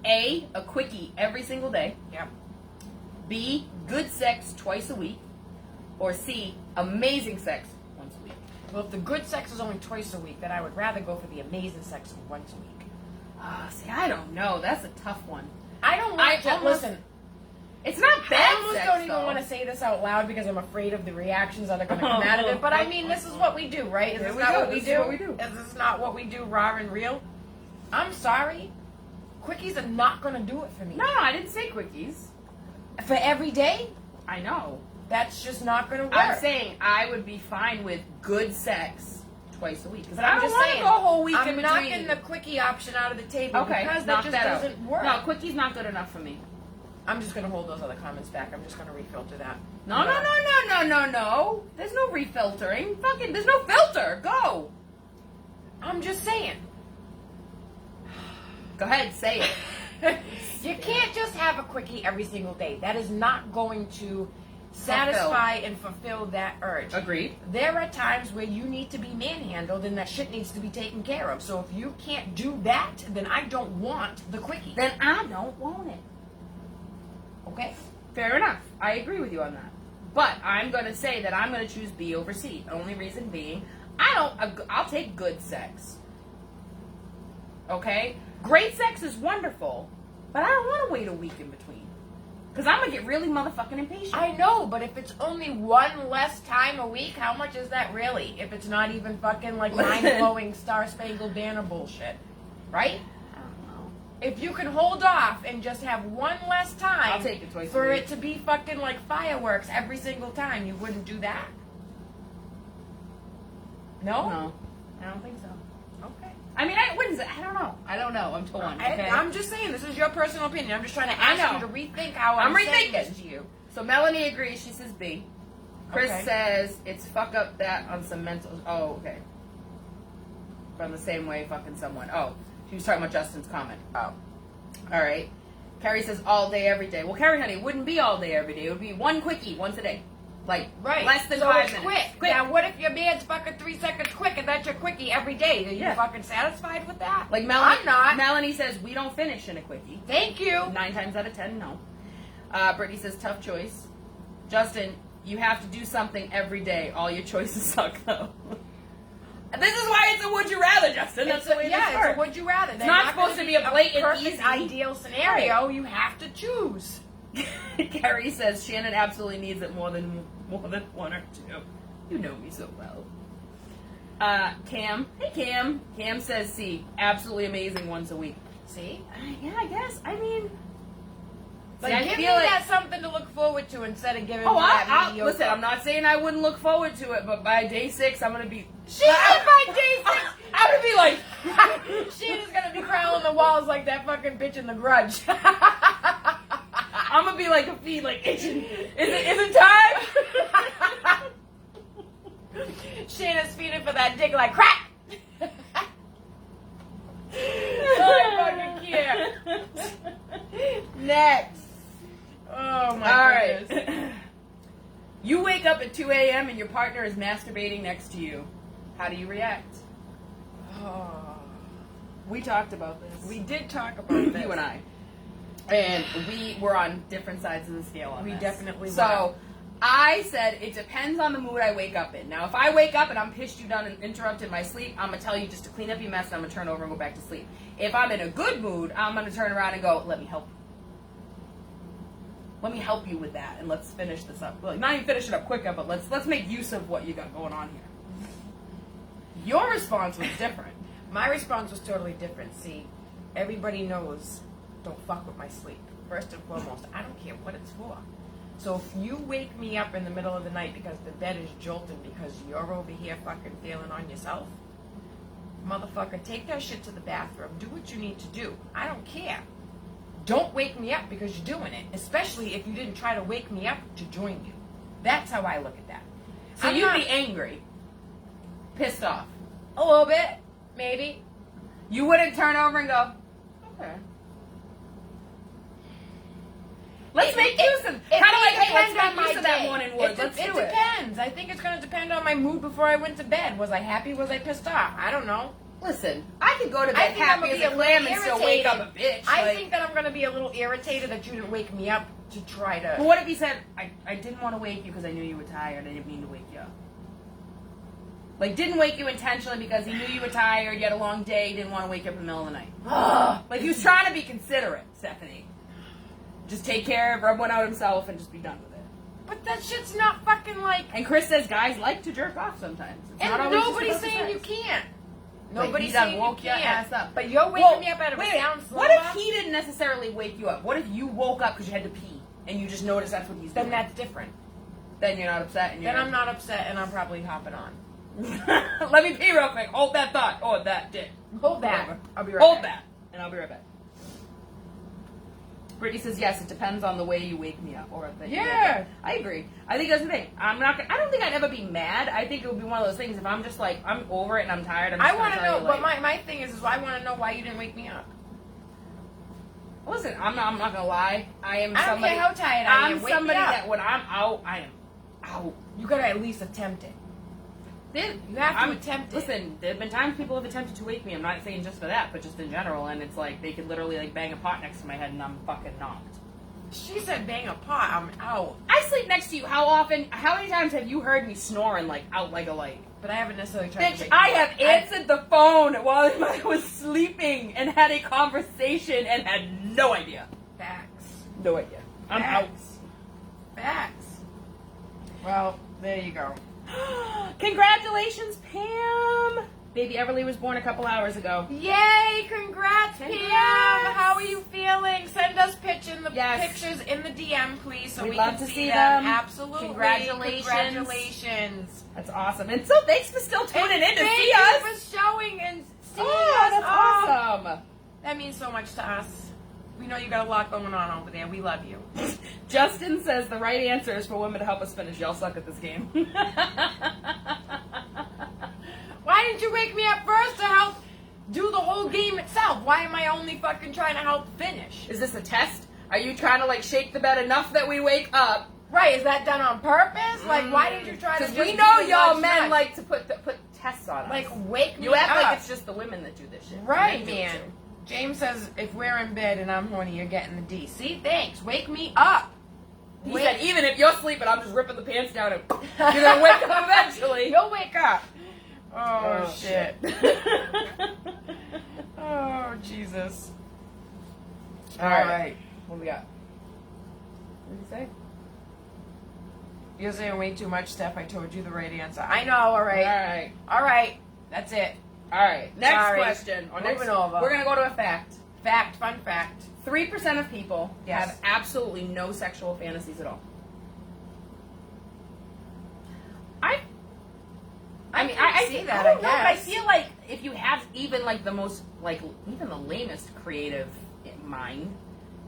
A quickie every single day, Yep. B, good sex twice a week, or C, amazing sex once a week. Well, if the good sex is only twice a week, then I would rather go for the amazing sex once a week. See, I don't know. That's a tough one. I don't want to listen. It's not bad I almost sex, don't even though. want to say this out loud because I'm afraid of the reactions that are going to come out of it. But I mean, this is what we do, right? Is Here this we not go. what we This do? is what we do. Is this not what we do, raw and real? I'm sorry. Quickies are not going to do it for me. No, I didn't say quickies. For every day, I know. that's just not going to work. I'm saying I would be fine with good sex twice a week. Because But I I'm don't just want to saying, go a whole week I'm in between. knocking the quickie option out of the table Okay, because knock that just that out. doesn't work. No, quickies not good enough for me. I'm just going to hold those other comments back. I'm just going to refilter that. No. There's no refiltering. Fucking, there's no filter. Go. I'm just saying. Go ahead, say it. You can't just have a quickie every single day. That is not going to satisfy and fulfill that urge. Agreed. There are times where you need to be manhandled and that shit needs to be taken care of. So if you can't do that, then I don't want the quickie. Then I don't want it. Okay? Fair enough. I agree with you on that. But I'm going to say that I'm going to choose B over C. Only reason being, I'll take good sex. Okay? Great sex is wonderful, but I don't want to wait a week in between. Because I'm going to get really motherfucking impatient. I know, but if it's only one less time a week, how much is that really? If it's not even fucking like mind-blowing Star-Spangled Banner bullshit. Right? I don't know. If you can hold off and just have one less time I'll take it twice for a week. it to be fucking like fireworks every single time, you wouldn't do that? No? No. I don't think so. Okay. I mean, I don't know. I don't know. I'm torn. Okay? I'm just saying, this is your personal opinion. I'm just trying to I ask know. you to rethink how I'm saying this to you. So Melanie agrees. She says B. Chris Okay. says it's fuck up that on some mental. Oh, okay. From the same way fucking someone. Oh, she was talking about Justin's comment. Oh. All right. Carrie says all day, every day. Well, Carrie, honey, it wouldn't be all day, every day. It would be one quickie once a day. Like, Right. less than so 5 it's minutes. quick. Now, what if your man's fucking 3 seconds quick and that's your quickie every day? Are you Yeah. fucking satisfied with that? Like Melanie, I'm not. Melanie says we don't finish in a quickie. Thank you. 9 times out of 10, no. Brittany says tough choice. Justin, you have to do something every day. All your choices suck, though. This is why it's a would you rather, Justin. That's the way yeah, this works. it's a would you rather. It's not supposed to be a blatant, perfect easy ideal scenario. You have to choose. Carrie says Shannon absolutely needs it more than one or two. You know me so well. Cam. Hey, Cam. Cam says C. Absolutely amazing once a week. See? Yeah, I guess. I mean... Like, see, I give me feel like... that something to look forward to instead of giving me Oh, that I mediocre. listen, I'm not saying I wouldn't look forward to it, but by day 6, I'm going to be... She said by day 6! I'm going to be like... Shannon's gonna be crying on the walls like that fucking bitch in The Grudge. I'm going to be like a feet, like itching. Is it time? Shannon's feeding for that dick like crack! I fucking can't. Next. Oh my All goodness. right. You wake up at 2 a.m. and your partner is masturbating next to you. How do you react? Oh. We talked about this. We did talk about this. You and I. And we were on different sides of the scale on We this. definitely So, were. I said it depends on the mood I wake up in. Now, if I wake up and I'm pissed you done and interrupted my sleep, I'm going to tell you just to clean up your mess and I'm going to turn over and go back to sleep. If I'm in a good mood, I'm going to turn around and go, let me help you. Let me help you with that and let's finish this up. Well, not even finish it up quicker, but let's make use of what you got going on here. Your response was different. My response was totally different. See, everybody knows don't fuck with my sleep. First and foremost, I don't care what it's for. So if you wake me up in the middle of the night because the bed is jolting because you're over here fucking feeling on yourself, motherfucker, take that shit to the bathroom. Do what you need to do. I don't care. Don't wake me up because you're doing it, especially if you didn't try to wake me up to join you. That's how I look at that. So I'm you'd not- be angry, pissed off. a little bit, maybe. You wouldn't turn over and go, okay. Let's make use of kind of like, hey, let's make use of that morning wood. Let's do it. It depends. I think it's going to depend on my mood before I went to bed. Was I happy? Was I pissed off? I don't know. Listen, I could go to I bed think I'm happy gonna as be a a clam little and still wake up a irritated. bitch. I like, think that I'm going to be a little irritated that you didn't wake me up to try to... But what if he said, I didn't want to wake you because I knew you were tired. I didn't mean to wake you up. Like, didn't wake you intentionally because he knew you were tired, you had a long day, didn't want to wake you up in the middle of the night. Like, he was trying to be considerate, Stephanie. Just take care of, rub one out himself, and just be done with it. But that shit's not fucking like... And Chris says guys like to jerk off sometimes. It's not And always just nobody's about the saying you sex. can't. Like, Nobody's he done saying you woke your can't. ass up. But you're waking Well, me up out of wait, a sound slumber. what if he didn't necessarily wake you up? What if you woke up because you had to pee and you just noticed that's what he's doing? Then that's different. Then you're not upset. And you're Then I'm not upset and I'm probably hopping on. Let me pee real quick. Hold that thought. Oh, that did. Hold that. Whatever. I'll be right Hold back. that. And I'll be right back. Brittany says, yes, it depends on the way you wake me up. Or that you wake Yeah. up. I agree. I think that's the thing. I don't think I'd ever be mad. I think it would be one of those things if I'm just like, I'm over it and I'm tired. I'm just I want to gonna tell know, you, like, but my thing is I want to know why you didn't wake me up. listen, I'm not gonna lie. I am I don't somebody. care how tired I am. I'm Wake somebody me up. that when I'm out, I am out. You gotta at least attempt it. You have to attempt it. Listen, there have been times people have attempted to wake me. I'm not saying just for that, but just in general. And it's like they could literally like bang a pot next to my head and I'm fucking knocked. She said bang a pot, I'm out. I sleep next to you. How often? How many times have you heard me snoring like out like a light? But I haven't necessarily tried to Bitch, wake I you up. have answered the phone while I was sleeping and had a conversation and had no idea. Facts. No idea. I'm out. Facts. Well, there you go. Congratulations, Pam! Baby Everly was born a couple hours ago. Yay! Congrats, Congrats. Pam! How are you feeling? Send us Yes. pictures in the DM, please, so We'd we love can to see see them. them. Absolutely. Congratulations. Congratulations. That's awesome. And so thanks for still tuning in to Thank see you us. for showing and seeing Oh, us. that's awesome. That means so much to us. We know you got a lot going on over there. We love you. Justin says the right answer is for women to help us finish. Y'all suck at this game. Why didn't you wake me up first to help do the whole game itself? Why am I only fucking trying to help finish? Is this a test? Are you trying to like shake the bed enough that we wake up? Right, is that done on purpose? Like, why did you try to Because just we know do the y'all nudge, men nudge? like to put tests on us. Like, wake me you act up. like it's just the women that do this shit. Right, Men do it man. too. James says, if we're in bed and I'm horny, you're getting the D. See, thanks. Wake me up. He said, even if you're sleeping, I'm just ripping the pants down and you're going to wake up eventually. You'll wake up. Oh, shit. Oh, Jesus. All right. What do we got? What did you say? You're saying way too much, Steph. I told you the right answer. I know, all right. All right. That's it. All right. Next Sorry. question. Moving over. We're going to go to a fact. Fun fact. 3% of people Yes. have absolutely no sexual fantasies at all. I see I that, don't I know, but I guess. feel like if you have even like the most, like even the lamest creative mind,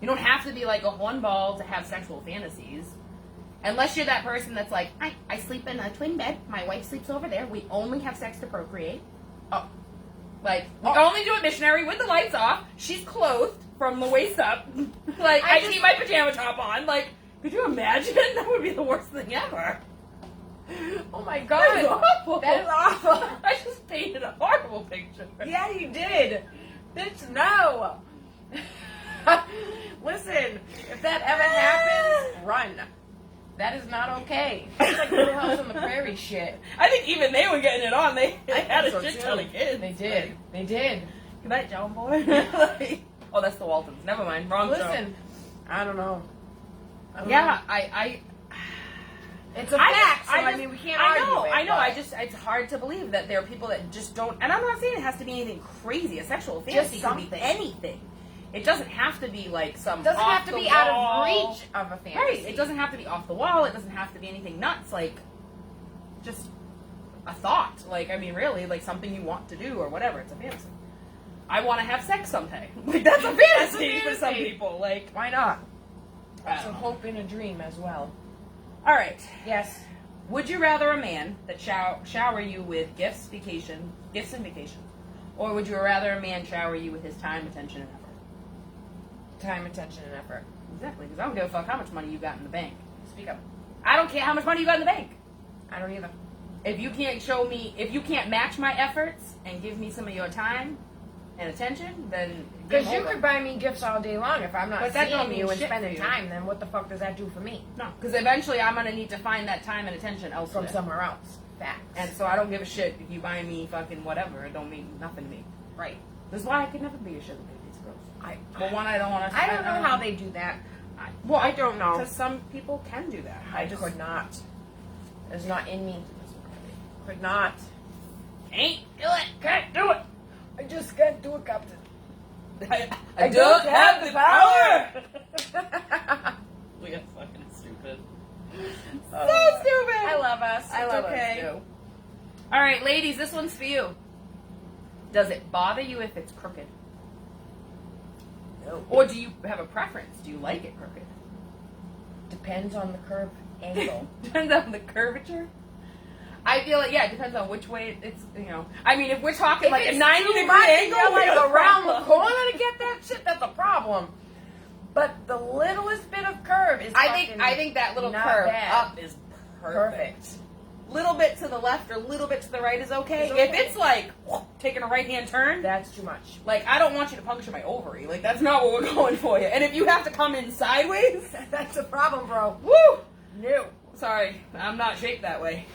you don't have to be like a hornball to have sexual fantasies. Unless you're that person that's like, I sleep in a twin bed, my wife sleeps over there, we only have sex to procreate. Oh. Like, we only do it missionary with the lights off, she's clothed from the waist up. Like, I keep my pajama top on. Like, could you imagine? That would be the worst thing ever. Oh my God. That is awful. That is awful. I just painted a horrible picture. Yeah, you did. Bitch, no. Listen, if that ever happens, run. That is not okay. It's like Little House on the Prairie shit. I think even they were getting it on. They I had a think so, shit too. ton of kids. They did. They did. Good night, John Boy. Like, oh, that's the Waltons. Never mind. Wrong show. Listen, I don't know. Yeah, know. It's a fact, so I mean, we can't argue it. I know. but- It's hard to believe that there are people that just don't. And I'm not saying it has to be anything crazy. A sexual fantasy can be something. anything. It doesn't have to be like some. It doesn't off have to the be wall. out of reach of a fantasy. Right. It doesn't have to be off the wall. It doesn't have to be anything nuts. Like, just a thought. Like, I mean, really, like something you want to do or whatever. It's a fantasy. I want to have sex someday. Like, that's a fantasy for some people. Like, Why not? I It's a don't know. hope and a dream as well. All right. Yes. Would you rather a man that shower you with gifts and vacation, or would you rather a man shower you with his time, attention, and effort? Time, attention, and effort. Exactly, because I don't give a fuck how much money you got in the bank. Speak up. I don't care how much money you got in the bank. I don't either. If you can't match my efforts and give me some of your time and attention, then Because game you over. could buy me gifts all day long. If I'm not But that don't seeing mean you and shit spending for you. time, then what the fuck does that do for me? No, because eventually I'm gonna need to find that time and attention elsewhere. From somewhere else. Facts. And so I don't give a shit if you buy me fucking whatever. It don't mean nothing to me. right. This is why I could never be a sugar baby. It's gross. I Well, I don't want to. I don't know how they do that. I don't know. Because some people can do that. I could not. It's not in me. Could not. Can't do it. Can't do it. I just can't do it, Captain. I don't have the power. We are fucking stupid. So stupid. I love us. I It's love okay. us too. All right, ladies, this one's for you. Does it bother you if it's crooked? No. Or do you have a preference? Do you like it crooked? Depends on the curve angle. Depends on the curvature. I feel like, yeah, it depends on which way it's, you know. I mean, if we're talking If like a it's 90 too degree much and angle, you're we like got a around the problem. corner to get that shit, that's a problem. But the littlest bit of curve is I think that little not curve bad. up is perfect. Little bit to the left or little bit to the right is okay. It's okay. If it's like taking a right hand turn, That's too much. like I don't want you to puncture my ovary. Like that's not what we're going for you. And if you have to come in sideways, That's a problem, bro. woo! No. Sorry, I'm not shaped that way.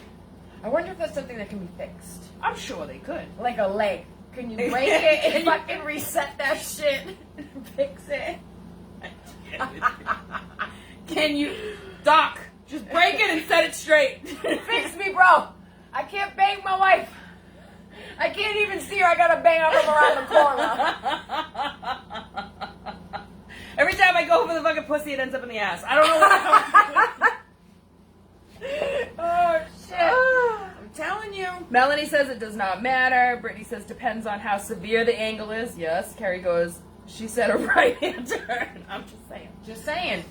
I wonder if that's something that can be fixed. I'm sure they could. Like a leg. Can you break it and fucking reset that shit and fix it? Can you, Doc? Just break it and set it straight. Fix me, bro. I can't bang my wife. I can't even see her. I gotta bang her from around the corner. Every time I go for the fucking pussy, it ends up in the ass. I don't know what Oh shit! I'm telling you. Melanie says it does not matter. Brittany says depends on how severe the angle is. Yes. Carrie goes, she said a right hand turn. I'm just saying. Just saying.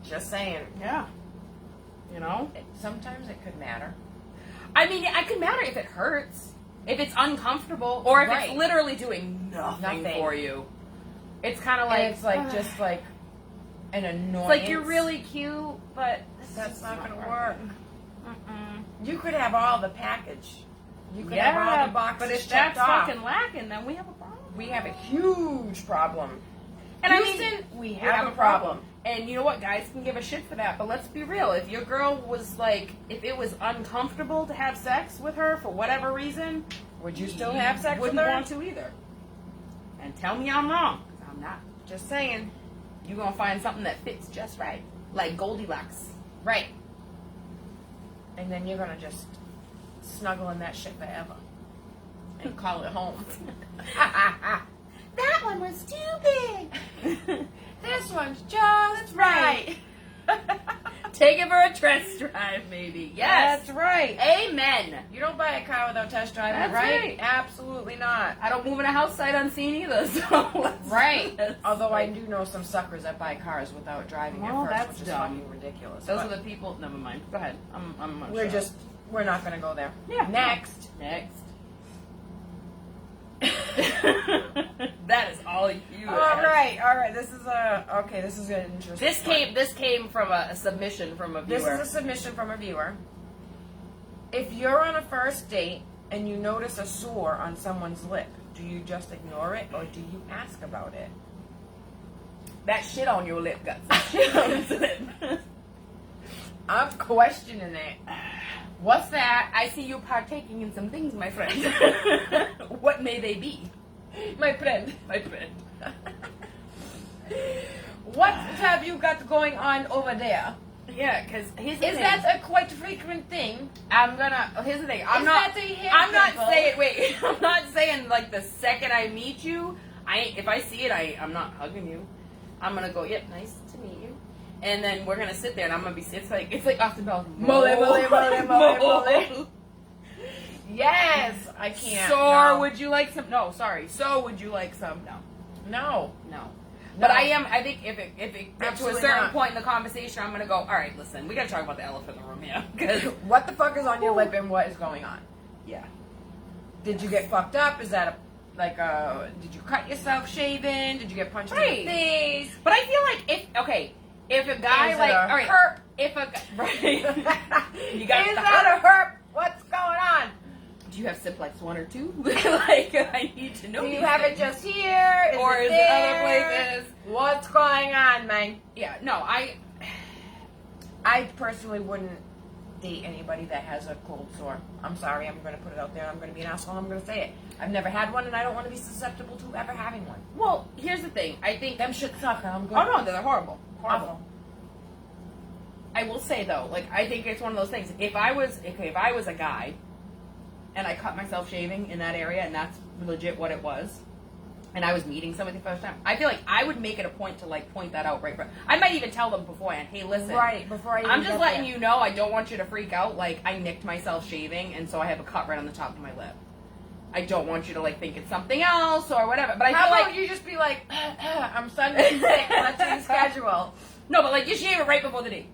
Just saying. Yeah. You know? Sometimes it could matter. I mean, it could matter if it hurts. If it's uncomfortable. Or if Right. it's literally doing nothing for you. It's kind of like... And it's like just like an annoyance. It's like you're really cute, but... That's not gonna working. work. Mm-mm. You could have all the package. You could Yeah, have all the boxes but if checked that's off. fucking lacking, then we have a problem. We have a huge problem. And Houston, I mean, we have a problem. And you know what? Guys can give a shit for that. But let's be real. If your girl was like, if it was uncomfortable to have sex with her for whatever reason, Would you still have sex with wouldn't her? want to either. And tell me I'm wrong. 'Cause I'm not. Just saying. You're going to find something that fits just right. Like Goldilocks. Right. And then you're going to just snuggle in that shit forever. And call it home. That one was too big. This one's just right. Take it for a test drive, maybe. Yes. That's right. Amen. You don't buy a car without test driving it, That's right? right. Absolutely not. I don't move in a house sight unseen either, so Right. let's- Although I do know some suckers that buy cars without driving Oh, at first, that's which is dumb. fucking ridiculous. Those But are the people. Never mind. Go ahead. I'm we're not going to go there. Yeah. Next. Next. That is all you. All right. This is an interesting. This came from a submission from a viewer. This is a submission from a viewer. If you're on a first date and you notice a sore on someone's lip, do you just ignore it or do you ask about it? That shit on your lip got some shit on its lip. I'm questioning it. What's that? I see you partaking in some things, my friend. What may they be? My friend. My friend. What have you got going on over there? Yeah, because Is that a quite frequent thing? Here's the thing. Is I'm that a hair I'm not pimple? saying. Wait. I'm not saying like the second I meet you. If I see it, I'm not hugging you. I'm gonna go. Yep, nice to meet you. And then we're gonna sit there, and I'm gonna be. It's like off the bell. Mole. Yes, I can't. So would you like some? No, sorry. So would you like some? No. No. But I think if it gets to a Absolutely certain not. point in the conversation, I'm gonna go. All right, listen, we gotta talk about the elephant in the room here. Because What the fuck is on your lip and what is going on? yeah. Did you get fucked up? Is that did you cut yourself shaving? Did you get punched in Right. the face? But I feel like if a guy Is it like a all right, herp? if a guy, right, you got Is the that herp? a herp? What's going on? Do you have Simplex 1 or 2? Like I need to know. Do you these have it things. just here? or it is it there? other places? What's going on, man? Yeah, no, I personally wouldn't date anybody that has a cold sore. I'm sorry, I'm going to put it out there. I'm going to be an asshole. I'm going to say it. I've never had one, and I don't want to be susceptible to ever having one. well, here's the thing. I think Them shit suck. I'm good. oh no, they're horrible. Awful. I will say though, like I think it's one of those things. If I was a guy, and I cut myself shaving in that area, and that's legit what it was, and I was meeting somebody the first time, I feel like I would make it a point to like point that out right. I might even tell them beforehand, hey, listen, Right, before I even I'm just get letting there. you know. I don't want you to freak out. Like I nicked myself shaving, and so I have a cut right on the top of my lip. I don't want you to like think it's something else or whatever. But I How feel about like you just be like, I'm Sunday sick, let's reschedule. no, but like you shave it right before the date.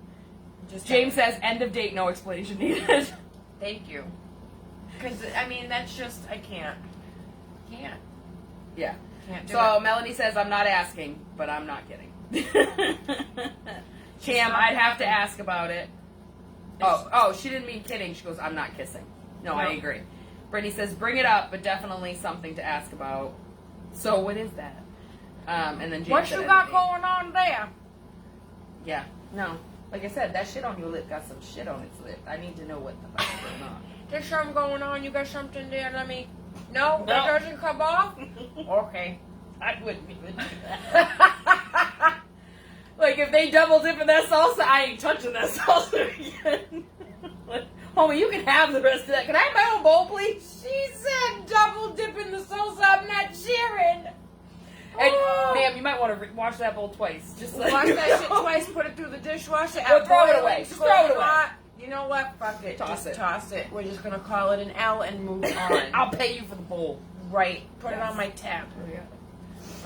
Just James says, end of date, no explanation needed. thank you. Because, I mean, that's just, I can't. Can't. Yeah. Can't do So it. Melanie says, I'm not asking, but I'm not kidding. Cam, not I'd have to kidding. ask about it. Oh, she didn't mean kidding. She goes, I'm not kissing. No, I No. agree. Brittany says, bring it up, but definitely something to ask about. So what is that? And then James What said you got anything. going on there? Yeah. No. Like I said, that shit on your lip got some shit on its lip. I need to know what the fuck's going on. There's something going on. You got something there. Let me. No, No. that doesn't come off. Okay. I wouldn't even do that. Like, if they double dip in that salsa, I ain't touching that salsa again. Like, homie, you can have the rest of that. Can I have my own bowl, please? She said double dip in the salsa. I'm not cheering. And, Oh. ma'am, you might want to wash that bowl twice. Just like Wash you that know. shit twice. Put it through the dishwasher. Or at throw it boiling, away. Just square throw it away. hot. You know what? Fuck it. Toss Just it. toss it. We're just gonna call it an L and move on. I'll pay you for the bowl. Right. Put it Yes. on my tab. Yeah.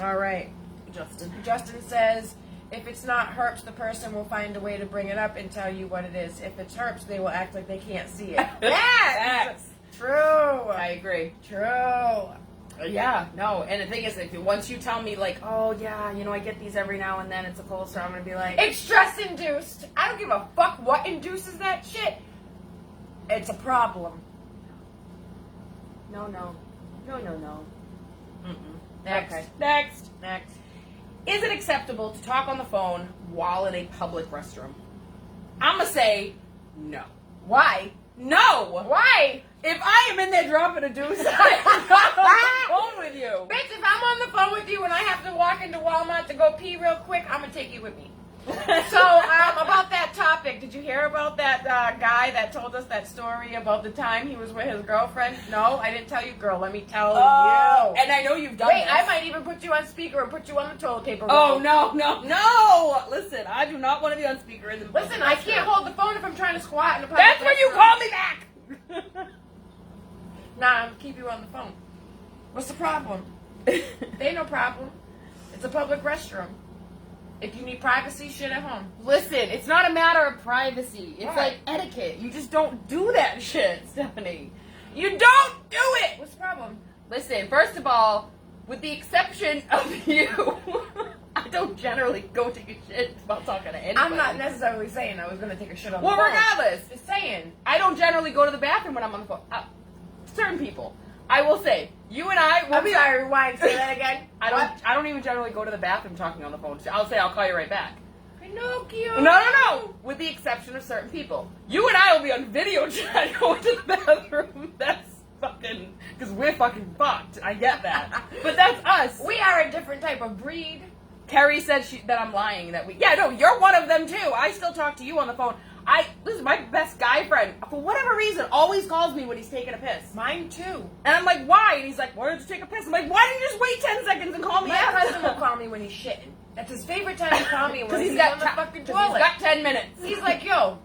All right. Justin. Justin says, if it's not herpes, the person will find a way to bring it up and tell you what it is. If it's herpes, they will act like they can't see it. Yes! Facts. True. I agree. True. Yeah, no, and the thing is, like, once you tell me, like, oh, yeah, you know, I get these every now and then, it's a cold sore, I'm going to be like, It's stress induced. I don't give a fuck what induces that shit. It's a problem. no. Mm-mm. Next. Next. Is it acceptable to talk on the phone while in a public restroom? I'm gonna say no. Why? No! Why? If I am in there dropping a deuce, I'm not on the phone with you. Bitch, if I'm on the phone with you and I have to walk into Walmart to go pee real quick, I'm gonna take you with me. So, about that topic, did you hear about that guy that told us that story about the time he was with his girlfriend? No, I didn't tell you, girl. Let me tell you. And I know you've done Wait, this. I might even put you on speaker and put you on the toilet paper roll. Oh, no. Listen, I do not want to be on speaker in the Listen, I can't hold the phone if I'm trying to squat in a public That's when you restroom. call me back. Nah, I'm gonna keep you on the phone. What's the problem? There ain't no problem. It's a public restroom. If you need privacy, shit at home. Listen, it's not a matter of privacy. It's Why? like etiquette. You just don't do that shit, Stephanie. You don't do it! What's the problem? Listen, first of all, with the exception of you, I don't generally go take a shit while talking to anybody. I'm not necessarily saying I was gonna take a shit on the Well, phone. regardless, Just saying. I don't generally go to the bathroom when I'm on the phone. Certain people. I will say, you and I will I'm be... sorry, rewind, say that again. I don't even generally go to the bathroom talking on the phone. I'll say I'll call you right back. Pinocchio. No. With the exception of certain people. You and I will be on video chat going to the bathroom. That's fucking... Because we're fucking fucked. I get that. But that's us. We are a different type of breed. Carrie said that I'm lying. Yeah, no, you're one of them too. I still talk to you on the phone. Listen, my best guy friend, for whatever reason, always calls me when he's taking a piss. Mine too. And I'm like, why? And he's like, why did you take a piss? I'm like, why didn't you just wait 10 seconds and call me My after? cousin will call me when he's shitting. That's his favorite time to call me when Because he's he's got on the fucking He's toilet. got 10 minutes. He's like, yo,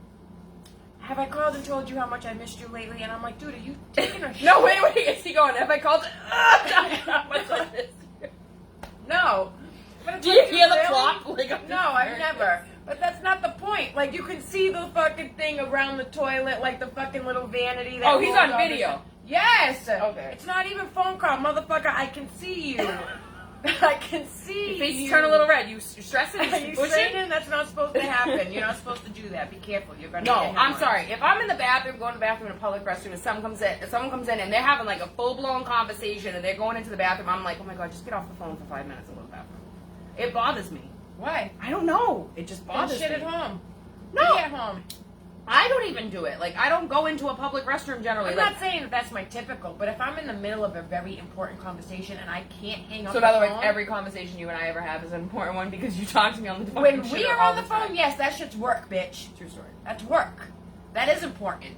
have I called and told you how much I missed you lately? And I'm like, dude, are you taking a shit? No, wait. Is he going, have I called? How much I missed you? No. But it's Do you like, hear the really? clock? Like, I'm No, just I've very never. But that's not the point. Like, you can see the fucking thing around the toilet, like the fucking little vanity. That Oh, he's rolls on all the video. time. Yes. Okay. It's not even phone call, motherfucker. I can see you. I can see Your face you. turn a little red. You stressing? Are you pushing? straining? That's not supposed to happen. You're not supposed to do that. Be careful. You're gonna. No, get I'm hemorrhoids. sorry. If I'm in the bathroom, going to the bathroom in a public restroom, and someone comes in and they're having like a full blown conversation and they're going into the bathroom, I'm like, oh my god, just get off the phone for 5 minutes and go to the bathroom. It bothers me. Why? I don't know. It just Then bothers shit me. at home. No. Be at home. I don't even do it. Like, I don't go into a public restroom generally. I'm Like, not saying that that's my typical, but if I'm in the middle of a very important conversation and I can't hang up so in the other words, phone, every conversation you and I ever have is an important one because you talk to me on the phone. when we are on the phone, yes, that shit's work, bitch. True story. That's work. That is important.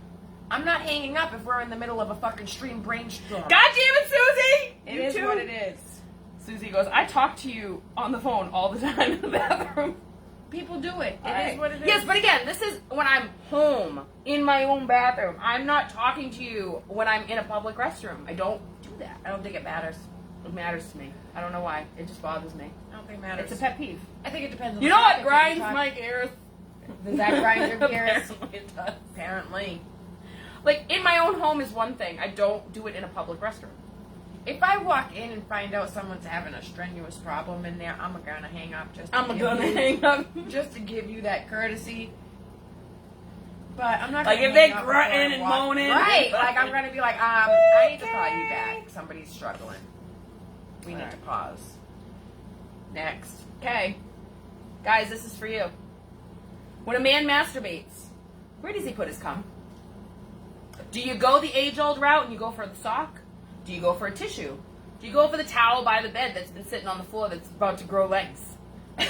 I'm not hanging up if we're in the middle of a fucking stream brainstorm. God damn it, Susie! It You is too? what it is. Susie goes, I talk to you on the phone all the time in the bathroom. People do it. It is Alright. what it is. Yes, but again, this is when I'm home in my own bathroom. I'm not talking to you when I'm in a public restroom. I don't do that. I don't think it matters. It matters to me. I don't know why. It just bothers me. I don't think it matters. It's a pet peeve. I think it depends on You the know what topic that grinds you're my gears? Does that grind your gears? Apparently it does. Apparently. Like, in my own home is one thing. I don't do it in a public restroom. If I walk in and find out someone's having a strenuous problem in there, I'm gonna hang up just to I'm give gonna you- hang up. just to give you that courtesy. But I'm not Like, gonna if they're hang up before I grunting and walk. moaning. Right? Like I'm gonna be like, I need to call you back. Somebody's struggling. We need to pause. Next. Okay. Guys, this is for you. When a man masturbates, where does he put his cum? Do you go the age-old route and you go for the sock? Do you go for a tissue? Do you go for the towel by the bed that's been sitting on the floor that's about to grow legs?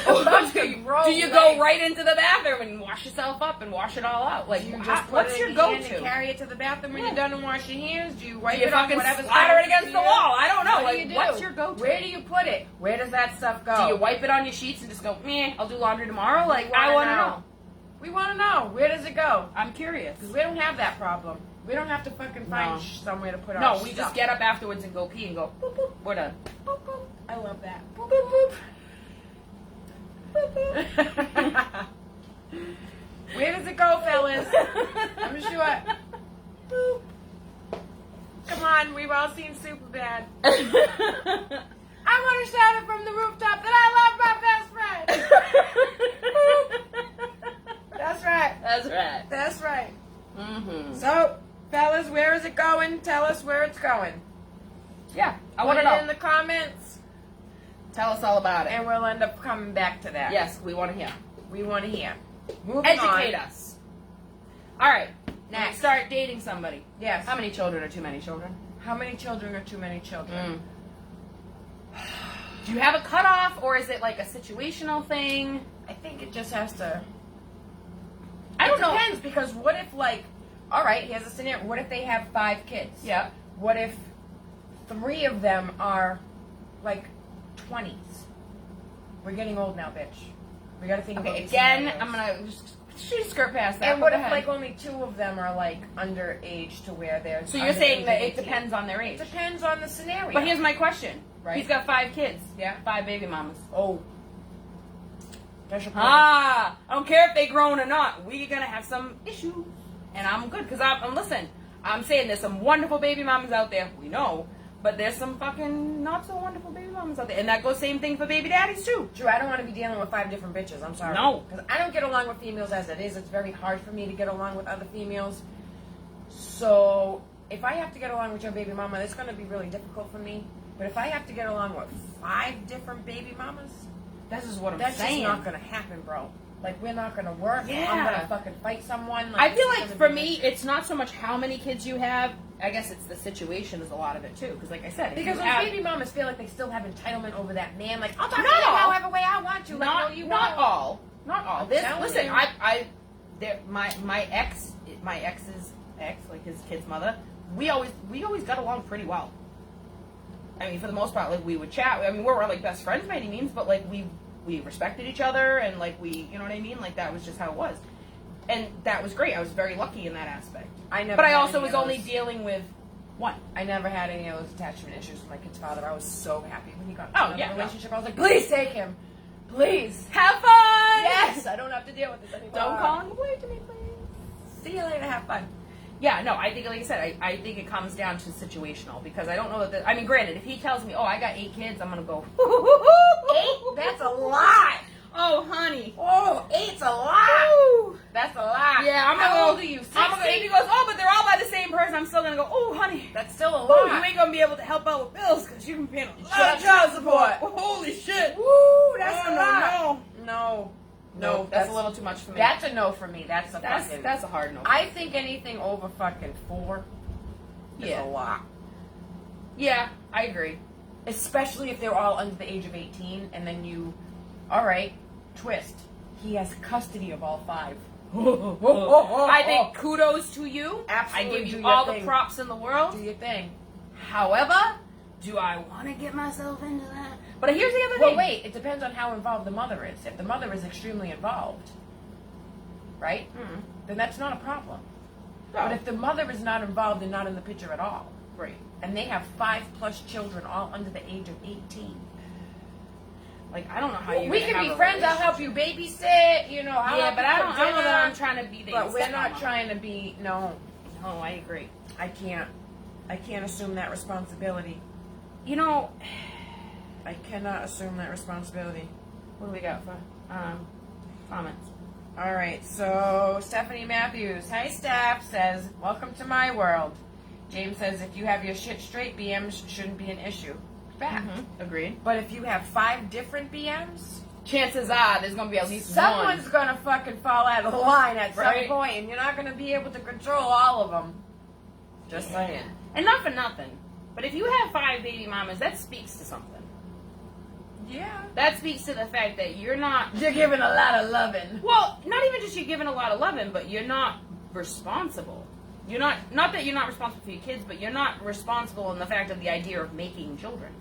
About to grow Do you legs. go right into the bathroom and wash yourself up and wash it all out? Like, Do you how- just put what's it your in your hand go-to? and carry it to the bathroom when Yeah. you're done and wash your hands? Do you wipe Do you it on fucking whatever's splatter it closest against to the you? wall? I don't know. What Like, do you do? what's your go-to? Where do you put it? Where does that stuff go? Do you wipe it on your sheets and just go, meh, I'll do laundry tomorrow? Like, wanna I want to know. know. We want to know. Where does it go? I'm curious. Because we don't have that problem. We don't have to fucking find No. somewhere to put our No, we stuff. just get up afterwards and go pee and go, boop, boop, we're done. Boop, boop. I love that. Boop, boop, boop. Boop, boop. Where does it go, fellas? I'm sure. Boop. Come on, we've all seen Superbad. I want to shout it from the rooftop that I love my best friend. That's right. That's right. That's right. Mm-hmm. So, fellas, where is it going? Tell us where it's going. Yeah, I Put want it to know. in the comments. Tell us all about it. And we'll end up coming back to that. Yes, we want to hear. We want to hear. Moving Educate on. us. All right. Next. Start dating somebody. Yes. How many children are too many children? How many children are too many children? Do you have a cutoff, or is it like a situational thing? I think it just has to. I don't know. It depends, because what if, like, all right, here's a scenario. What if they have 5 kids? Yeah. What if 3 of them are, like, 20s? We're getting old now, bitch. We got to think about Okay. these Again, scenarios. I'm gonna just skirt past that. And what Go if, ahead. like, only 2 of them are, like, underage to where they're. So you're under saying the that age it of depends on their 18? age. It depends on the scenario. But here's my question. Right. He's got 5 kids. Yeah. 5 baby mamas. Oh. That's your point. I don't care if they grown or not. We're gonna have some issues, and I'm good because I'm listen. I'm saying there's some wonderful baby mamas out there. We know, but there's some fucking not so wonderful baby mamas out there, and that goes same thing for baby daddies too. Drew, I don't want to be dealing with 5 different bitches. I'm sorry. No. Because I don't get along with females as it is. It's very hard for me to get along with other females. So, if I have to get along with your baby mama, it's going to be really difficult for me. But if I have to get along with 5 different baby mamas, This is what I'm that's saying. just not going to happen, bro. Like, we're not going to work. Yeah. I'm going to fucking fight someone. I Like, feel this is like gonna for be- me, it's not so much how many kids you have. I guess it's the situation is a lot of it too. Because like I said, if Because you those have, baby mamas feel like they still have entitlement over that man. Like, I'll talk to Not you all. however way I want to. Like, not no, you not won't. all, not all. I'm This telling listen, you. my ex's ex, like his kid's mother, we always got along pretty well. I mean, for the most part, like we would chat. I mean, we weren't like best friends by any means, but like we respected each other, and like we, you know what I mean? Like that was just how it was, and that was great. I was very lucky in that aspect. I never. But I had also any was of only those. dealing with one. I never had any of those attachment issues with my kid's father. I was so happy when he got Oh, into yeah, a no. relationship. I was like, please take him. Please. Have fun. Yes, I don't have to deal with this anymore. Don't call and complain to me, please. See you later. Have fun. Yeah, no, I think, like I said, I think it comes down to situational because I don't know that. I mean, granted, if he tells me, "Oh, I got 8 kids," I'm gonna go 8? That's a lot. Oh, honey. Oh, 8's a lot. Woo. That's a lot. Yeah, I'm gonna How go. old are you? 60? I'm gonna go. If he goes, "Oh, but they're all by the same person," I'm still gonna go, "Oh, honey." That's still a Ooh, lot. you ain't gonna be able to help out with bills because you've been paying a lot Child of child support. support. Holy shit. Woo, that's Oh, a no, lot. no. No, That's a little too much for me. That's a no for me. That's a fucking. That's a hard no. I think anything over fucking 4 is Yeah. a lot. Yeah, I agree. Especially if they're all under the age of 18, and then you, all right, twist. He has custody of all 5. I think kudos to you. Absolutely, I give do you your all thing. the props in the world. Do your thing. However, do I want to get myself into that? But here's the other Well, thing. wait. It depends on how involved the mother is. If the mother is extremely involved, right, then that's not a problem. But if the mother is not involved and not in the picture at all, Right. and they have 5+ children all under the age of 18, Like, I don't know how you. we can be friends. I'll help you babysit. You know, I'll Yeah, help but you I cook don't know that dinner. I'm trying to be the. But we're not stepmama. trying to be. No, No, I agree. I can't. I can't assume that responsibility. You know, I cannot assume that responsibility. what do we got for comments? All right, so Stephanie Matthews, hi Steph, says, welcome to my world. James says, if you have your shit straight, BMs shouldn't be an issue. Fact. Agreed. But if you have 5 different BMs, Chances are there's gonna be at least someone's one. gonna fucking fall out of the line at Right. some point, and you're not gonna be able to control all of them. Just saying. And not for nothing, but if you have 5 baby mamas, that speaks to something. Yeah. That speaks to the fact that you're not. You're giving a lot of loving. Well, not even just you're giving a lot of loving, but you're not responsible. You're not that you're not responsible for your kids, but you're not responsible in the fact of the idea of making children.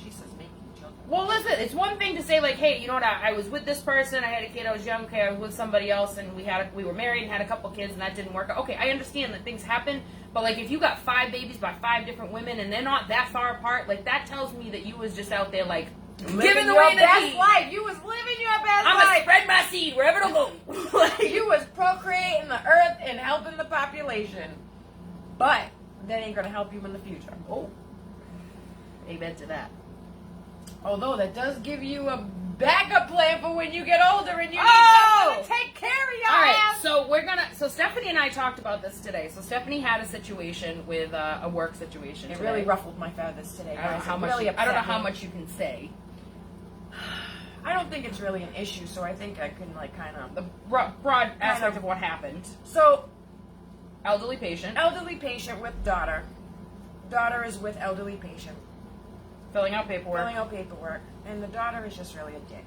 She says making children. Well, listen, it's one thing to say like, hey, you know what? I was with this person, I had a kid, I was young, okay, I was with somebody else, and we were married and had a couple kids, and that didn't work out. Okay, I understand that things happen, but like if you got 5 babies by 5 different women and they're not that far apart, like that tells me that you was just out there like giving your away the best key. life. You was living your best I'm gonna life. spread my seed wherever it'll go. Like, You was procreating the earth and helping the population. But that ain't gonna help you in the future. oh, amen to that. Although that does give you a backup plan for when you get older and you need Oh! someone to take care of your All right, ass. so we're gonna. So Stephanie and I talked about this today. So Stephanie had a situation with a work situation. It today. really ruffled my feathers today. I don't know guys. how It much. really I don't know upset how me. much you can say. I don't think it's really an issue, so I think I can like kind of. The broad aspect of what happened. So, Elderly patient elderly patient with daughter. Daughter is with elderly patient, filling out paperwork. filling out paperwork, and the daughter is just really a dick.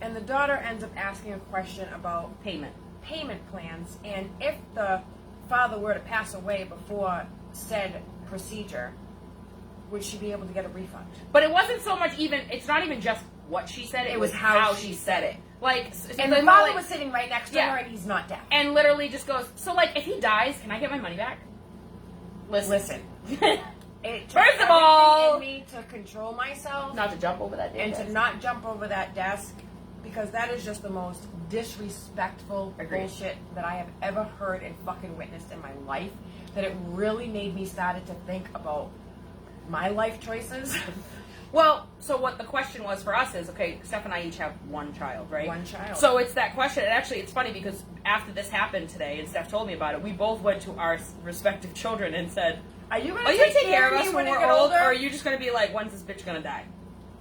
And the daughter ends up asking a question about Payment. payment plans, and if the father were to pass away before said procedure, would she be able to get a refund? But it wasn't so much even. It's not even just what she said. It was how she said it. Like, And so the more father like- was sitting right next to Yeah. her, and he's not deaf. and literally just goes. So like, if he dies, can I get my money back? Listen. It took First of all- everything in me to control myself Not to jump over that. and desk. to not jump over that desk, because that is just the most disrespectful Agreed. bullshit that I have ever heard and fucking witnessed in my life. That it really made me started to think about my life choices. Well, so what the question was for us is, okay, Steph and I each have one child, right? One child. So it's that question, and actually it's funny because after this happened today, and Steph told me about it, we both went to our respective children and said, Are you going are to you going to take care of me us when I we're get old, older? or are you just going to be like, when's this bitch going to die?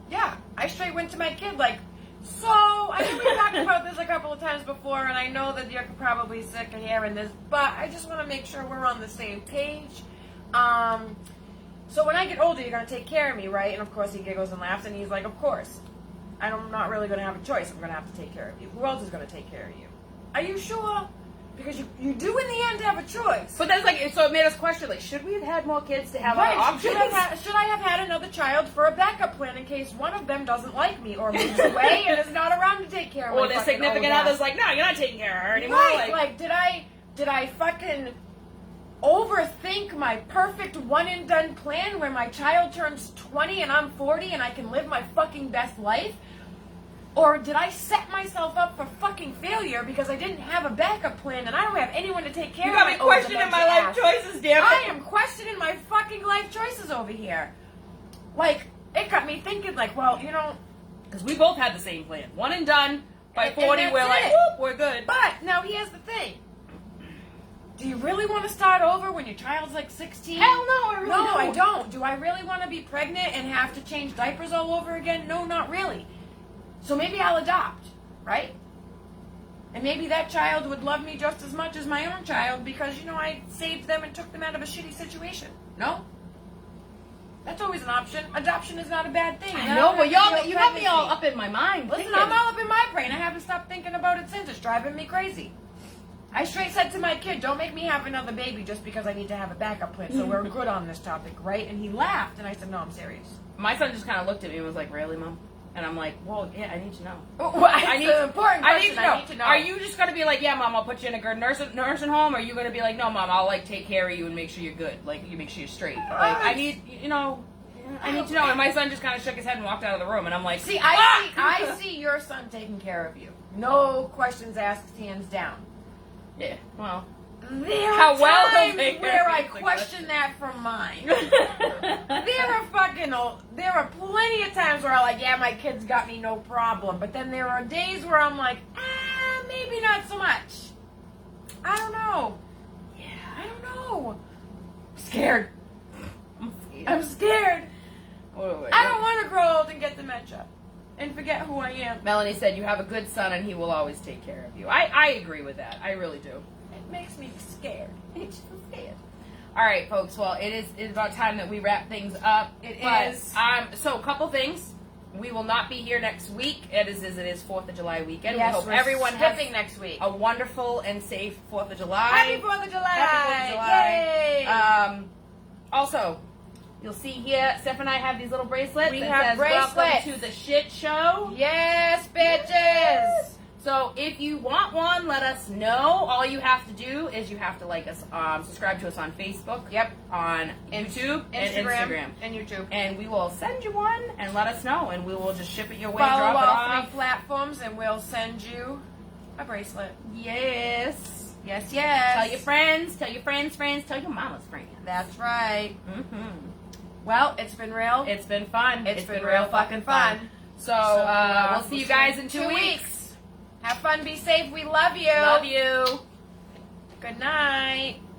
Yeah, I straight went to my kid like, so I know we talked about this a couple of times before, and I know that you're probably sick of hearing this, but I just want to make sure we're on the same page. So when I get older, you're going to take care of me, right? And of course he giggles and laughs, and he's like, of course. I'm not really going to have a choice. I'm going to have to take care of you. Who else is going to take care of you? Are you sure? Because you do in the end have a choice. But that's like, so it made us question, like, should we have had more kids to have Right, other options? should I have had another child for a backup plan in case one of them doesn't like me or moves away and is not around to take care of Or my their fucking significant old ass? other's like, no, you're not taking care of her anymore. Right, like did I fucking overthink my perfect one and done plan where my child turns 20 and I'm 40 and I can live my fucking best life? Or did I set myself up for fucking failure because I didn't have a backup plan and I don't have anyone to take care you of got my me old questioning my dementia life ass? choices, damn it. I am questioning my fucking life choices over here. Like, it got me thinking, like, well, you know, Because we both had the same plan. One and done. By And 40, that's we're like, it. whoop, we're good. but now here's the thing. Do you really want to start over when your child's like 16? Hell no, I really No, don't. I don't. Do I really want to be pregnant and have to change diapers all over again? No, not really. So maybe I'll adopt, right? And maybe that child would love me just as much as my own child because, you know, I saved them and took them out of a shitty situation. No? That's always an option. Adoption is not a bad thing. I And know, don't but have to y'all, be you got me pregnancy. all up in my mind. Listen, thinking. I'm all up in my brain. I haven't stopped thinking about it since. It's driving me crazy. I straight said to my kid, don't make me have another baby just because I need to have a backup plan. So we're good on this topic, right? And he laughed, and I said, no, I'm serious. My son just kind of looked at me and was like, really, Mom? And I'm like, well, yeah, I need to know. Well, I need an important I question. need to know. I need to know. Are you just going to be like, yeah, Mom, I'll put you in a good nursing home? Or are you going to be like, no, Mom, I'll, like, take care of you and make sure you're good. Like, you make sure you're straight. Like, I need, you know, I need to know. And my son just kind of shook his head and walked out of the room. And I'm like, See, "Ah!" I see your son taking care of you. No questions asked, hands down. Yeah, well. There are How well he'll times take care where of I you is the question that from mine. there There are plenty of times where I'm like, yeah, my kids got me no problem. But then there are days where I'm like, maybe not so much. I don't know. Yeah. I don't know. Scared. I'm scared. I'm scared. Wait. I don't want to grow old and get dementia and forget who I am. Melanie said, you have a good son and he will always take care of you. I agree with that. I really do. It makes me scared. It's scared. All right, folks. Well, it's about time that we wrap things up. It But, is. So, a couple things. We will not be here next week. It is 4th of July weekend. Yes, we hope we're everyone has skipping next week. a wonderful and safe 4th of July. Happy 4th of July! Happy 4th of July. Yay! Also, you'll see here, Steph and I have these little bracelets. We that have says, bracelets. Welcome to the shit show. Yes, bitches! So if you want one, let us know. All you have to do is you have to like us, subscribe to us on Facebook, Yep. on YouTube, and Instagram. And YouTube. And we will send you one and let us know, and we will just ship it your way, Follow drop it all off. 3 platforms and we'll send you a bracelet. Yes. Yes, yes. Tell your friends, tell your friends' friends, tell your mama's friends. That's right. Mm-hmm. Well, it's been real. It's been fun. It's been real fucking fun. So, we'll see you guys in 2 weeks. Have fun, be safe, we love you. Love you. Good night.